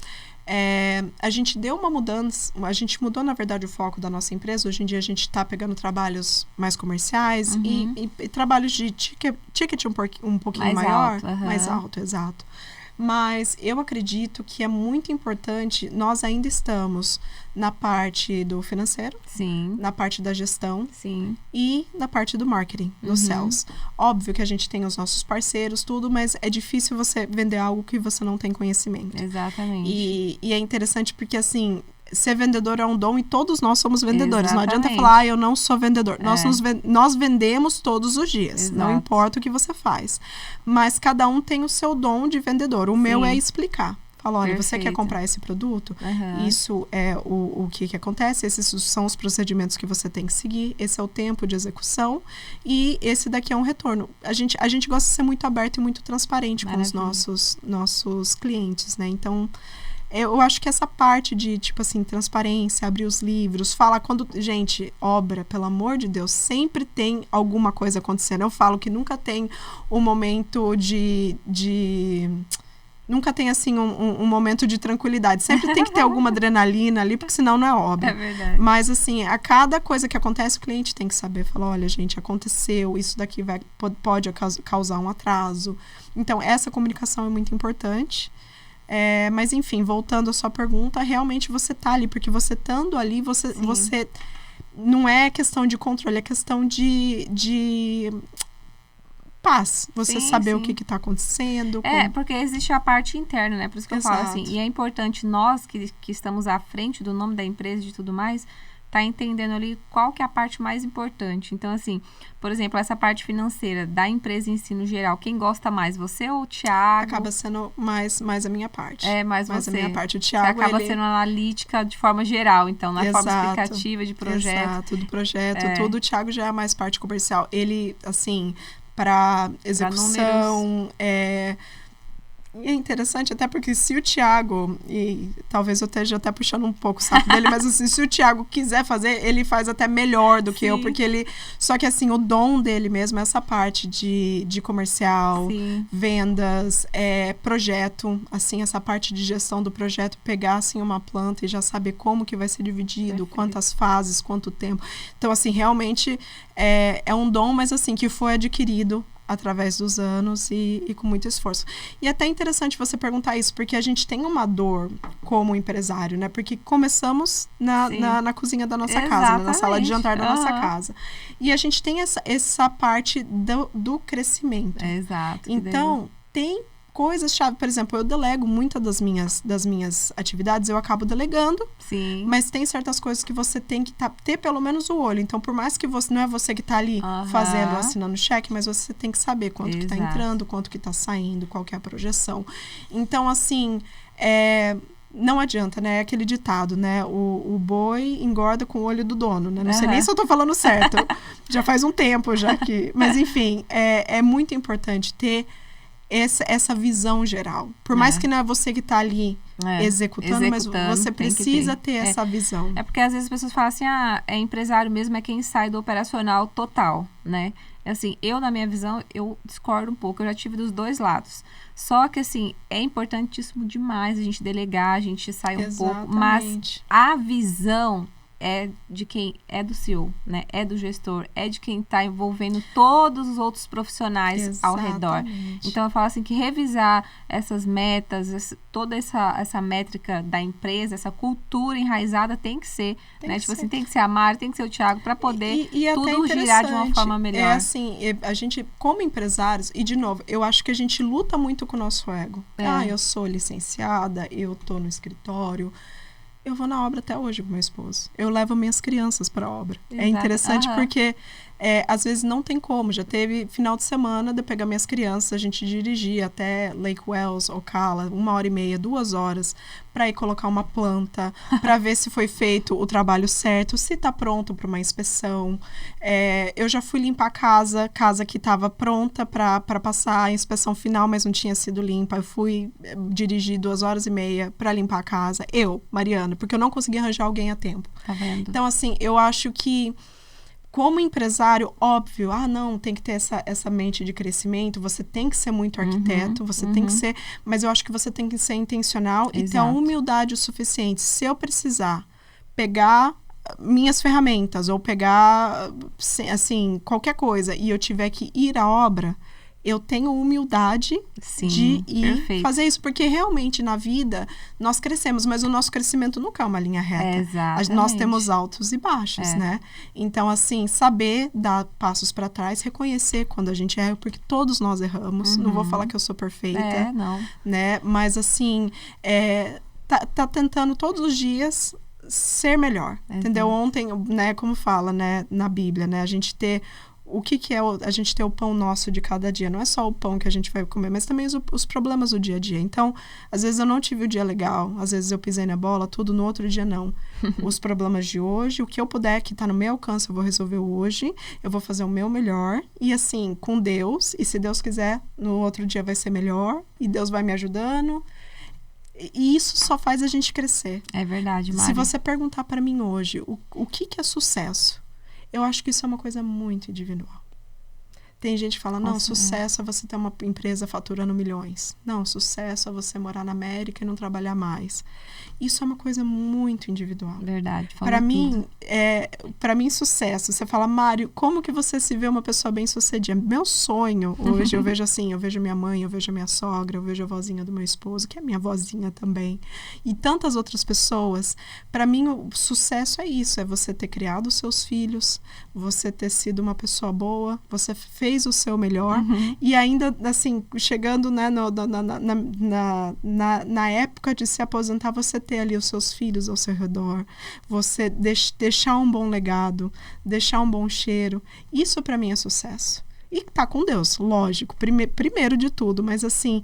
A gente deu uma mudança, a gente mudou, na verdade, o foco da nossa empresa. Hoje em dia, a gente está pegando trabalhos mais comerciais e trabalhos de ticket um pouquinho maior. Mais alto, exato. Mas eu acredito que é muito importante, nós ainda estamos na parte do financeiro, Sim. na parte da gestão, Sim. e na parte do marketing, dos sales. Óbvio que a gente tem os nossos parceiros, tudo, mas é difícil você vender algo que você não tem conhecimento. Exatamente. E é interessante porque, assim, ser vendedor é um dom e todos nós somos vendedores. Exatamente. Não adianta falar, eu não sou vendedor. Nós vendemos todos os dias. Exato. Não importa o que você faz. Mas cada um tem o seu dom de vendedor. O meu é explicar. Fala, olha, você quer comprar esse produto? Isso é o que acontece. Esses são os procedimentos que você tem que seguir. Esse é o tempo de execução. E esse daqui é um retorno. A gente gosta de ser muito aberto e muito transparente com os nossos clientes, né? Então, eu acho que essa parte de, tipo assim, transparência, abrir os livros, falar quando... Gente, obra, pelo amor de Deus, sempre tem alguma coisa acontecendo. Eu falo que nunca tem um momento nunca tem, assim, um momento de tranquilidade. Sempre tem que ter alguma adrenalina ali, porque senão não é obra. É verdade. Mas, assim, a cada coisa que acontece, o cliente tem que saber. Falar, olha, gente, aconteceu, isso daqui pode causar um atraso. Então, essa comunicação é muito importante. Mas, enfim, voltando à sua pergunta, realmente você tá ali, porque você estando ali, você não é questão de controle, é questão de paz. Você saber o que está acontecendo. Porque existe a parte interna, né? Por isso que eu falo assim, e é importante nós que estamos à frente do nome da empresa e de tudo mais, tá entendendo ali qual que é a parte mais importante. Então, assim, por exemplo, essa parte financeira da empresa em si, no geral, quem gosta mais, você ou o Thiago? Acaba sendo mais a minha parte. Mais você. A minha parte. O Thiago, você acaba sendo analítica de forma geral, então, na forma explicativa de projeto. Exato, do projeto, tudo. O Thiago já é mais parte comercial. Ele, assim, para execução, é interessante, até porque se o Thiago, e talvez eu esteja até puxando um pouco o saco dele, mas assim, se o Thiago quiser fazer, ele faz até melhor do que eu, porque ele... Só que assim, o dom dele mesmo é essa parte de comercial, vendas, projeto, assim, essa parte de gestão do projeto, pegar assim uma planta e já saber como que vai ser dividido, quantas fases, quanto tempo. Então, assim, realmente é um dom, mas assim, que foi adquirido através dos anos e com muito esforço. E é até interessante você perguntar isso, porque a gente tem uma dor como empresário, né? Porque começamos na cozinha da nossa casa, né? Na sala de jantar da nossa casa. E a gente tem essa parte do crescimento. Exato. Então, tem coisas-chave. Por exemplo, eu delego muitas das minhas atividades, eu acabo delegando. Sim. Mas tem certas coisas que você tem que ter pelo menos o olho. Então, por mais que você não é você que está ali fazendo, assinando cheque, mas você tem que saber quanto que está entrando, quanto que está saindo, qual que é a projeção. Então, assim, não adianta, né? É aquele ditado, né? O boi engorda com o olho do dono, né? Não sei nem se eu tô falando certo. Já faz um tempo já que... Mas, enfim, é muito importante ter essa visão geral. Por mais que não é você que está ali executando, mas você precisa ter essa visão. É porque às vezes as pessoas falam assim, empresário mesmo é quem sai do operacional total, né? Assim, eu, na minha visão, eu discordo um pouco. Eu já tive dos dois lados. Só que, assim, é importantíssimo demais a gente delegar, a gente sair um pouco. Mas a visão é de quem é do CEO, né? É do gestor, é de quem está envolvendo todos os outros profissionais ao redor. Então, eu falo assim, que revisar essas metas, toda essa métrica da empresa, essa cultura enraizada tem que ser, né? Tipo assim, tem que ser a Mari, tem que ser o Thiago, para poder tudo girar de uma forma melhor. É assim, a gente, como empresários, e de novo, eu acho que a gente luta muito com o nosso ego. Eu sou licenciada, eu tô no escritório. Eu vou na obra até hoje com meu esposo. Eu levo minhas crianças para a obra. Exato. É interessante porque às vezes não tem como. Já teve final de semana de eu pegar minhas crianças, a gente dirigir até Lake Wells, Ocala, 1h30, 2 horas, para ir colocar uma planta, para ver se foi feito o trabalho certo, se está pronto para uma inspeção. Eu já fui limpar casa que estava pronta para passar a inspeção final, mas não tinha sido limpa. Eu fui dirigir 2h30 para limpar a casa. Eu, Mariana, porque eu não consegui arranjar alguém a tempo. Tá vendo? Então, assim, eu acho que como empresário, óbvio, não, tem que ter essa mente de crescimento, você tem que ser muito arquiteto, você tem que ser, mas eu acho que você tem que ser intencional e ter a humildade o suficiente. Se eu precisar pegar minhas ferramentas ou pegar, assim, qualquer coisa e eu tiver que ir à obra, eu tenho humildade de ir fazer isso, porque realmente na vida nós crescemos, mas o nosso crescimento nunca é uma linha reta. Exatamente. Nós temos altos e baixos, né? Então, assim, saber dar passos para trás, reconhecer quando a gente erra, porque todos nós erramos. Não vou falar que eu sou perfeita, não. Né? Mas, assim, tá tentando todos os dias ser melhor, entendeu? Ontem, né, como fala, né, na Bíblia, né, a gente ter o que é a gente ter o pão nosso de cada dia. Não é só o pão que a gente vai comer, mas também os problemas do dia a dia. Então, às vezes eu não tive o dia legal, às vezes eu pisei na bola, tudo, no outro dia não. Os problemas de hoje, o que eu puder, que tá no meu alcance, eu vou resolver hoje, eu vou fazer o meu melhor, e assim, com Deus, e se Deus quiser, no outro dia vai ser melhor, e Deus vai me ajudando. E isso só faz a gente crescer. É verdade, Mari. Se você perguntar para mim hoje, o que é sucesso? Eu acho que isso é uma coisa muito individual. Tem gente que fala, não, sucesso é você ter uma empresa faturando milhões. Não, sucesso é você morar na América e não trabalhar mais. Isso é uma coisa muito individual. Verdade. Para mim, sucesso. Você fala, Mário, como que você se vê uma pessoa bem-sucedida? Meu sonho, hoje, eu vejo assim, eu vejo minha mãe, eu vejo minha sogra, eu vejo a vozinha do meu esposo, que é minha vozinha também, e tantas outras pessoas. Para mim, o sucesso é isso, é você ter criado os seus filhos, você ter sido uma pessoa boa, você fez o seu melhor, e ainda, assim, chegando, né, na época de se aposentar, você ter ali os seus filhos ao seu redor, você deixar um bom legado, deixar um bom cheiro. Isso para mim é sucesso. E tá com Deus, lógico, primeiro de tudo, mas assim,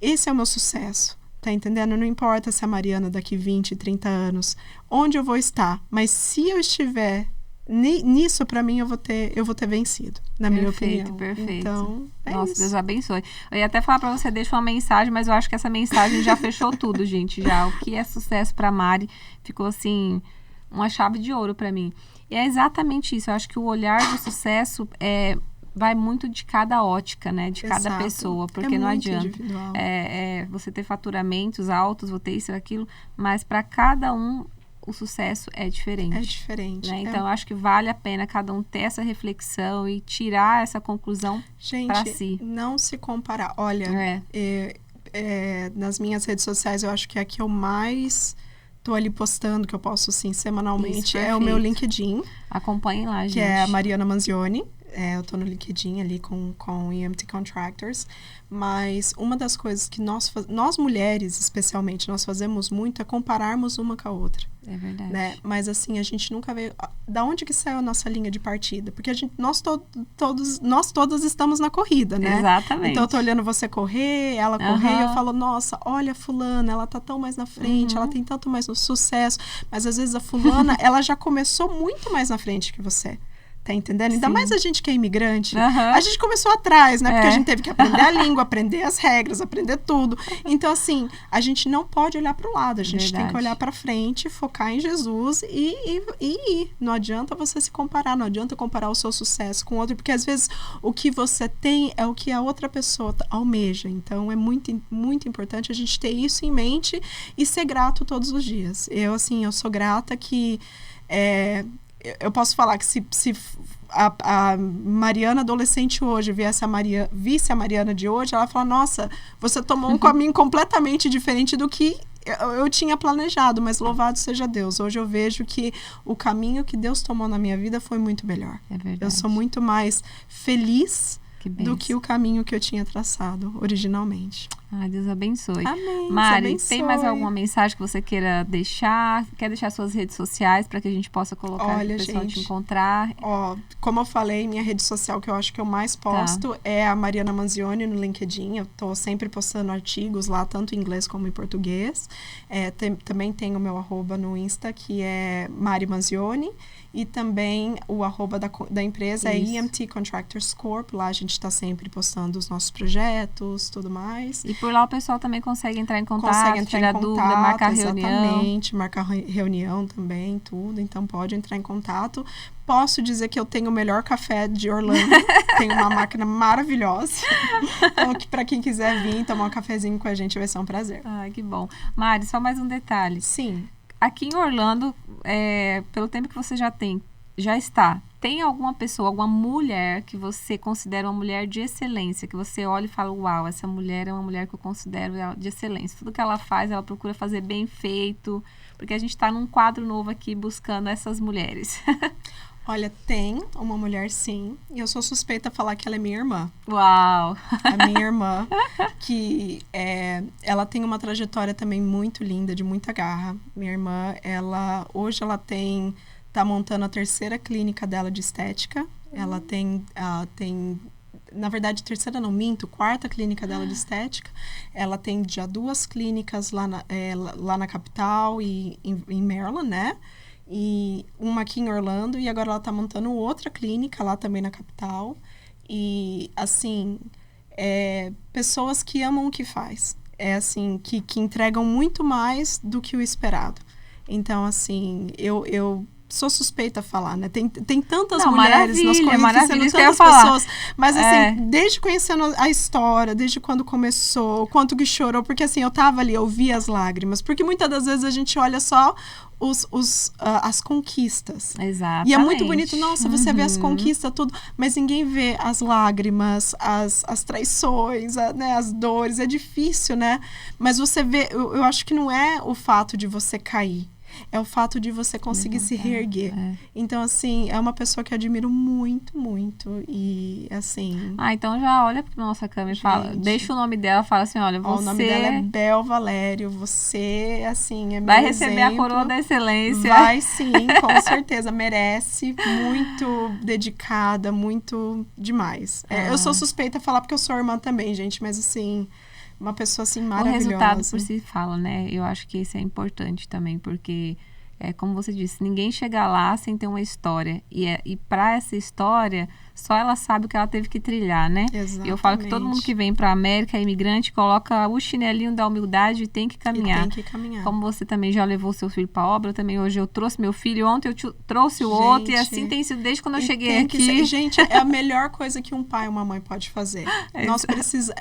esse é o meu sucesso. Tá entendendo? Não importa se a Mariana daqui 20, 30 anos, onde eu vou estar, mas se eu estiver nisso, para mim, eu vou ter vencido, na minha opinião. Perfeito. Então, nossa, isso. Deus abençoe. Eu ia até falar para você, deixa uma mensagem, mas eu acho que essa mensagem já fechou tudo, gente. Já o que é sucesso para Mari ficou assim, uma chave de ouro para mim. E é exatamente isso. Eu acho que o olhar do sucesso vai muito de cada ótica, né? De cada pessoa, porque não adianta. Você ter faturamentos altos, vou ter isso, aquilo, mas para cada um o sucesso é diferente. É diferente. Né? Então, eu acho que vale a pena cada um ter essa reflexão e tirar essa conclusão para si. Gente, não se comparar. Olha, nas minhas redes sociais, eu acho que a que eu mais tô ali postando, que eu posto, assim, semanalmente, é o meu LinkedIn. Acompanhem lá, gente. Que é a Mariana Manzioni. Eu tô no LinkedIn ali com EMT Contractors. Mas uma das coisas que nós mulheres, especialmente, nós fazemos muito é compararmos uma com a outra. É verdade. Né? Mas, assim, a gente nunca veio... Da onde que saiu a nossa linha de partida? Porque nós todas estamos na corrida, né? Exatamente. Então, eu tô olhando você correr, ela correr, e eu falo, nossa, olha a fulana, ela tá tão mais na frente, ela tem tanto mais no sucesso. Mas, às vezes, a fulana, ela já começou muito mais na frente que você. Tá entendendo? Ainda mais a gente que é imigrante. A gente começou atrás, né? Porque a gente teve que aprender a língua, aprender as regras, aprender tudo. Então, assim, a gente não pode olhar para o lado. A gente tem que olhar para frente, focar em Jesus e ir. Não adianta você se comparar. Não adianta comparar o seu sucesso com outro. Porque, às vezes, o que você tem é o que a outra pessoa almeja. Então, é muito, muito importante a gente ter isso em mente e ser grato todos os dias. Eu sou grata que... eu posso falar que se a Mariana adolescente hoje visse a Mariana de hoje, ela fala, nossa, você tomou um caminho completamente diferente do que eu tinha planejado, mas louvado seja Deus. Hoje eu vejo que o caminho que Deus tomou na minha vida foi muito melhor. É verdade. Eu sou muito mais feliz do que o caminho que eu tinha traçado originalmente. Deus abençoe. Amém. Mari, tem mais alguma mensagem que você queira deixar? Quer deixar suas redes sociais para que a gente possa colocar para o pessoal te encontrar? Como eu falei, minha rede social que eu acho que eu mais posto é a Mariana Manzioni no LinkedIn. Eu tô sempre postando artigos lá, tanto em inglês como em português. Também tem o meu @ no Insta, que é Mari Manzioni. E também o @ da empresa é EMT Contractors Corp. Lá a gente está sempre postando os nossos projetos, tudo mais. E por lá o pessoal também consegue entrar em contato, tirar dúvida, marcar reunião. Exatamente, marcar reunião também, tudo. Então pode entrar em contato. Posso dizer que eu tenho o melhor café de Orlando. Tenho uma máquina maravilhosa. Então, para quem quiser vir tomar um cafezinho com a gente, vai ser um prazer. Que bom. Mari, só mais um detalhe. Sim. Aqui em Orlando, pelo tempo que você já está, tem alguma pessoa, alguma mulher que você considera uma mulher de excelência, que você olha e fala, uau, essa mulher é uma mulher que eu considero de excelência. Tudo que ela faz, ela procura fazer bem feito, porque a gente está num quadro novo aqui buscando essas mulheres. Olha, tem uma mulher, sim. E eu sou suspeita a falar que ela é minha irmã. Uau! A minha irmã, que ela tem uma trajetória também muito linda, de muita garra. Minha irmã, hoje ela tá montando a 3ª clínica dela de estética. Ela tem na verdade, 3ª não minto, 4ª clínica dela de estética. Ela tem já 2 clínicas lá na capital e em Maryland, né? E uma aqui em Orlando, e agora ela tá montando outra clínica lá também na capital. E, assim, pessoas que amam o que faz. Assim, que entregam muito mais do que o esperado. Então, assim, eu sou suspeita a falar, né? Tem tantas mulheres, nós conhecemos tantas pessoas. Mas, assim, desde conhecendo a história, desde quando começou, o quanto que chorou, porque, assim, eu tava ali, eu vi as lágrimas. Porque muitas das vezes a gente olha só as conquistas. Exatamente. E é muito bonito, nossa, você vê as conquistas, tudo, mas ninguém vê as lágrimas, as traições, né, as dores. É difícil, né? Mas você vê, eu acho que não é o fato de você cair. É o fato de você conseguir se reerguer. Então, assim, é uma pessoa que eu admiro muito, muito. E, assim... então já olha pra nossa câmera e fala... Deixa o nome dela, fala assim, olha, você... O nome dela é Bel Valério. Você, assim, é meu vai receber exemplo. a coroa da excelência. Vai, sim, com certeza. Merece. Muito dedicada, muito demais. Eu sou suspeita a falar porque eu sou irmã também, gente. Mas, assim... Uma pessoa, assim, maravilhosa. O resultado por si fala, né? Eu acho que isso é importante também, porque, como você disse, ninguém chega lá sem ter uma história. E para essa história, só ela sabe o que ela teve que trilhar, né? Exatamente. Eu falo que todo mundo que vem para a América, é imigrante, coloca o chinelinho da humildade e tem que caminhar. E tem que caminhar. Como você também já levou seu filho para a obra, também hoje eu trouxe meu filho, ontem eu trouxe o outro, e assim tem sido desde quando eu cheguei aqui. Gente, é a melhor coisa que um pai e uma mãe pode fazer. Nós precisamos...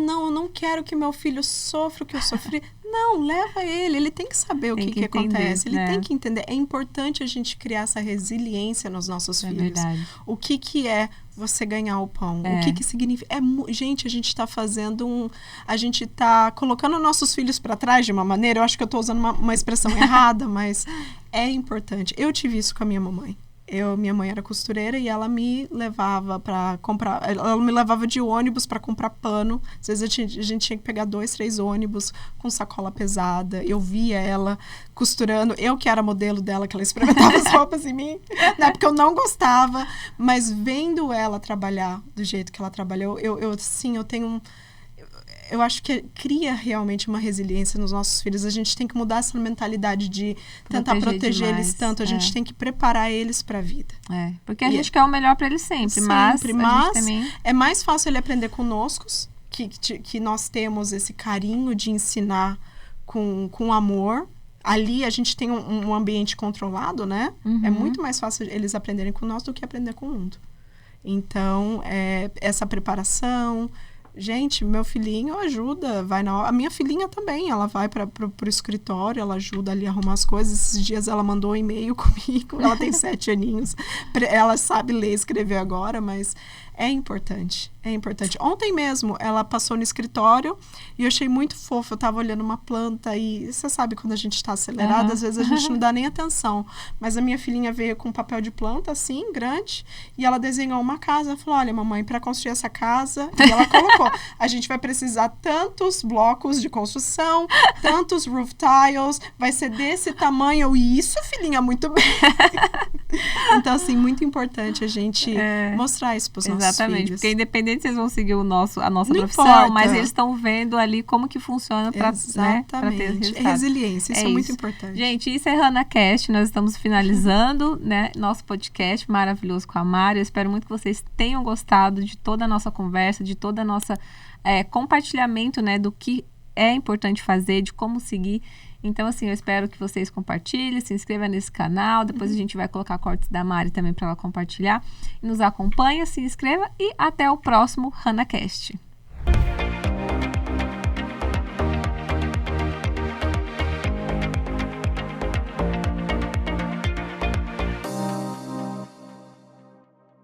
não, eu não quero que meu filho sofra o que eu sofri. Não, leva ele tem que saber o que acontece, ele tem que entender. É importante a gente criar essa resiliência nos nossos filhos. Verdade. O que é você ganhar o pão? O que significa? Gente, a gente está fazendo a gente está colocando nossos filhos para trás de uma maneira, eu acho que eu estou usando uma expressão errada, mas é importante. Eu tive isso com a minha mamãe. Minha mãe era costureira e ela me levava para comprar, ela me levava de ônibus para comprar pano. Às vezes a gente tinha que pegar 2, 3 ônibus com sacola pesada. Eu via ela costurando, eu que era modelo dela, que ela experimentava as roupas em mim, na época eu não gostava, mas vendo ela trabalhar do jeito que ela trabalhou, eu tenho eu acho que cria realmente uma resiliência nos nossos filhos. A gente tem que mudar essa mentalidade de tentar proteger eles tanto. A gente tem que preparar eles para a vida. Porque a gente quer o melhor para eles sempre, mas também... é mais fácil ele aprender conosco, que nós temos esse carinho de ensinar com amor. Ali a gente tem um ambiente controlado, né? Uhum. É muito mais fácil eles aprenderem com nós do que aprender com o mundo. Então, essa preparação... Gente, meu filhinho ajuda, a minha filhinha também, ela vai pro escritório, ela ajuda ali a arrumar as coisas. Esses dias ela mandou um e-mail comigo, ela tem 7 aninhos, ela sabe ler e escrever agora, mas é importante. Ontem mesmo, ela passou no escritório e eu achei muito fofo. Eu estava olhando uma planta e você sabe quando a gente está acelerada, às vezes a gente não dá nem atenção. Mas a minha filhinha veio com um papel de planta, assim, grande, e ela desenhou uma casa. Ela falou, olha, mamãe, para construir essa casa... E ela colocou, a gente vai precisar tantos blocos de construção, tantos roof tiles, vai ser desse tamanho. E isso, filhinha, muito bem. Então, assim, muito importante a gente mostrar isso para os nossos filhos. Exatamente, porque independente se eles vão seguir a nossa não profissão, importa. Mas eles estão vendo ali como que funciona para ter resultado. Resiliência, isso é muito importante. Gente, isso é HannahCast, nós estamos finalizando nosso podcast maravilhoso com a Mari. Eu espero muito que vocês tenham gostado de toda a nossa conversa, de toda a nossa compartilhamento, do que é importante fazer, de como seguir. Então, assim, eu espero que vocês compartilhem, se inscrevam nesse canal. Depois a gente vai colocar cortes da Mari também para ela compartilhar. Nos acompanha, se inscreva e até o próximo HannahCast.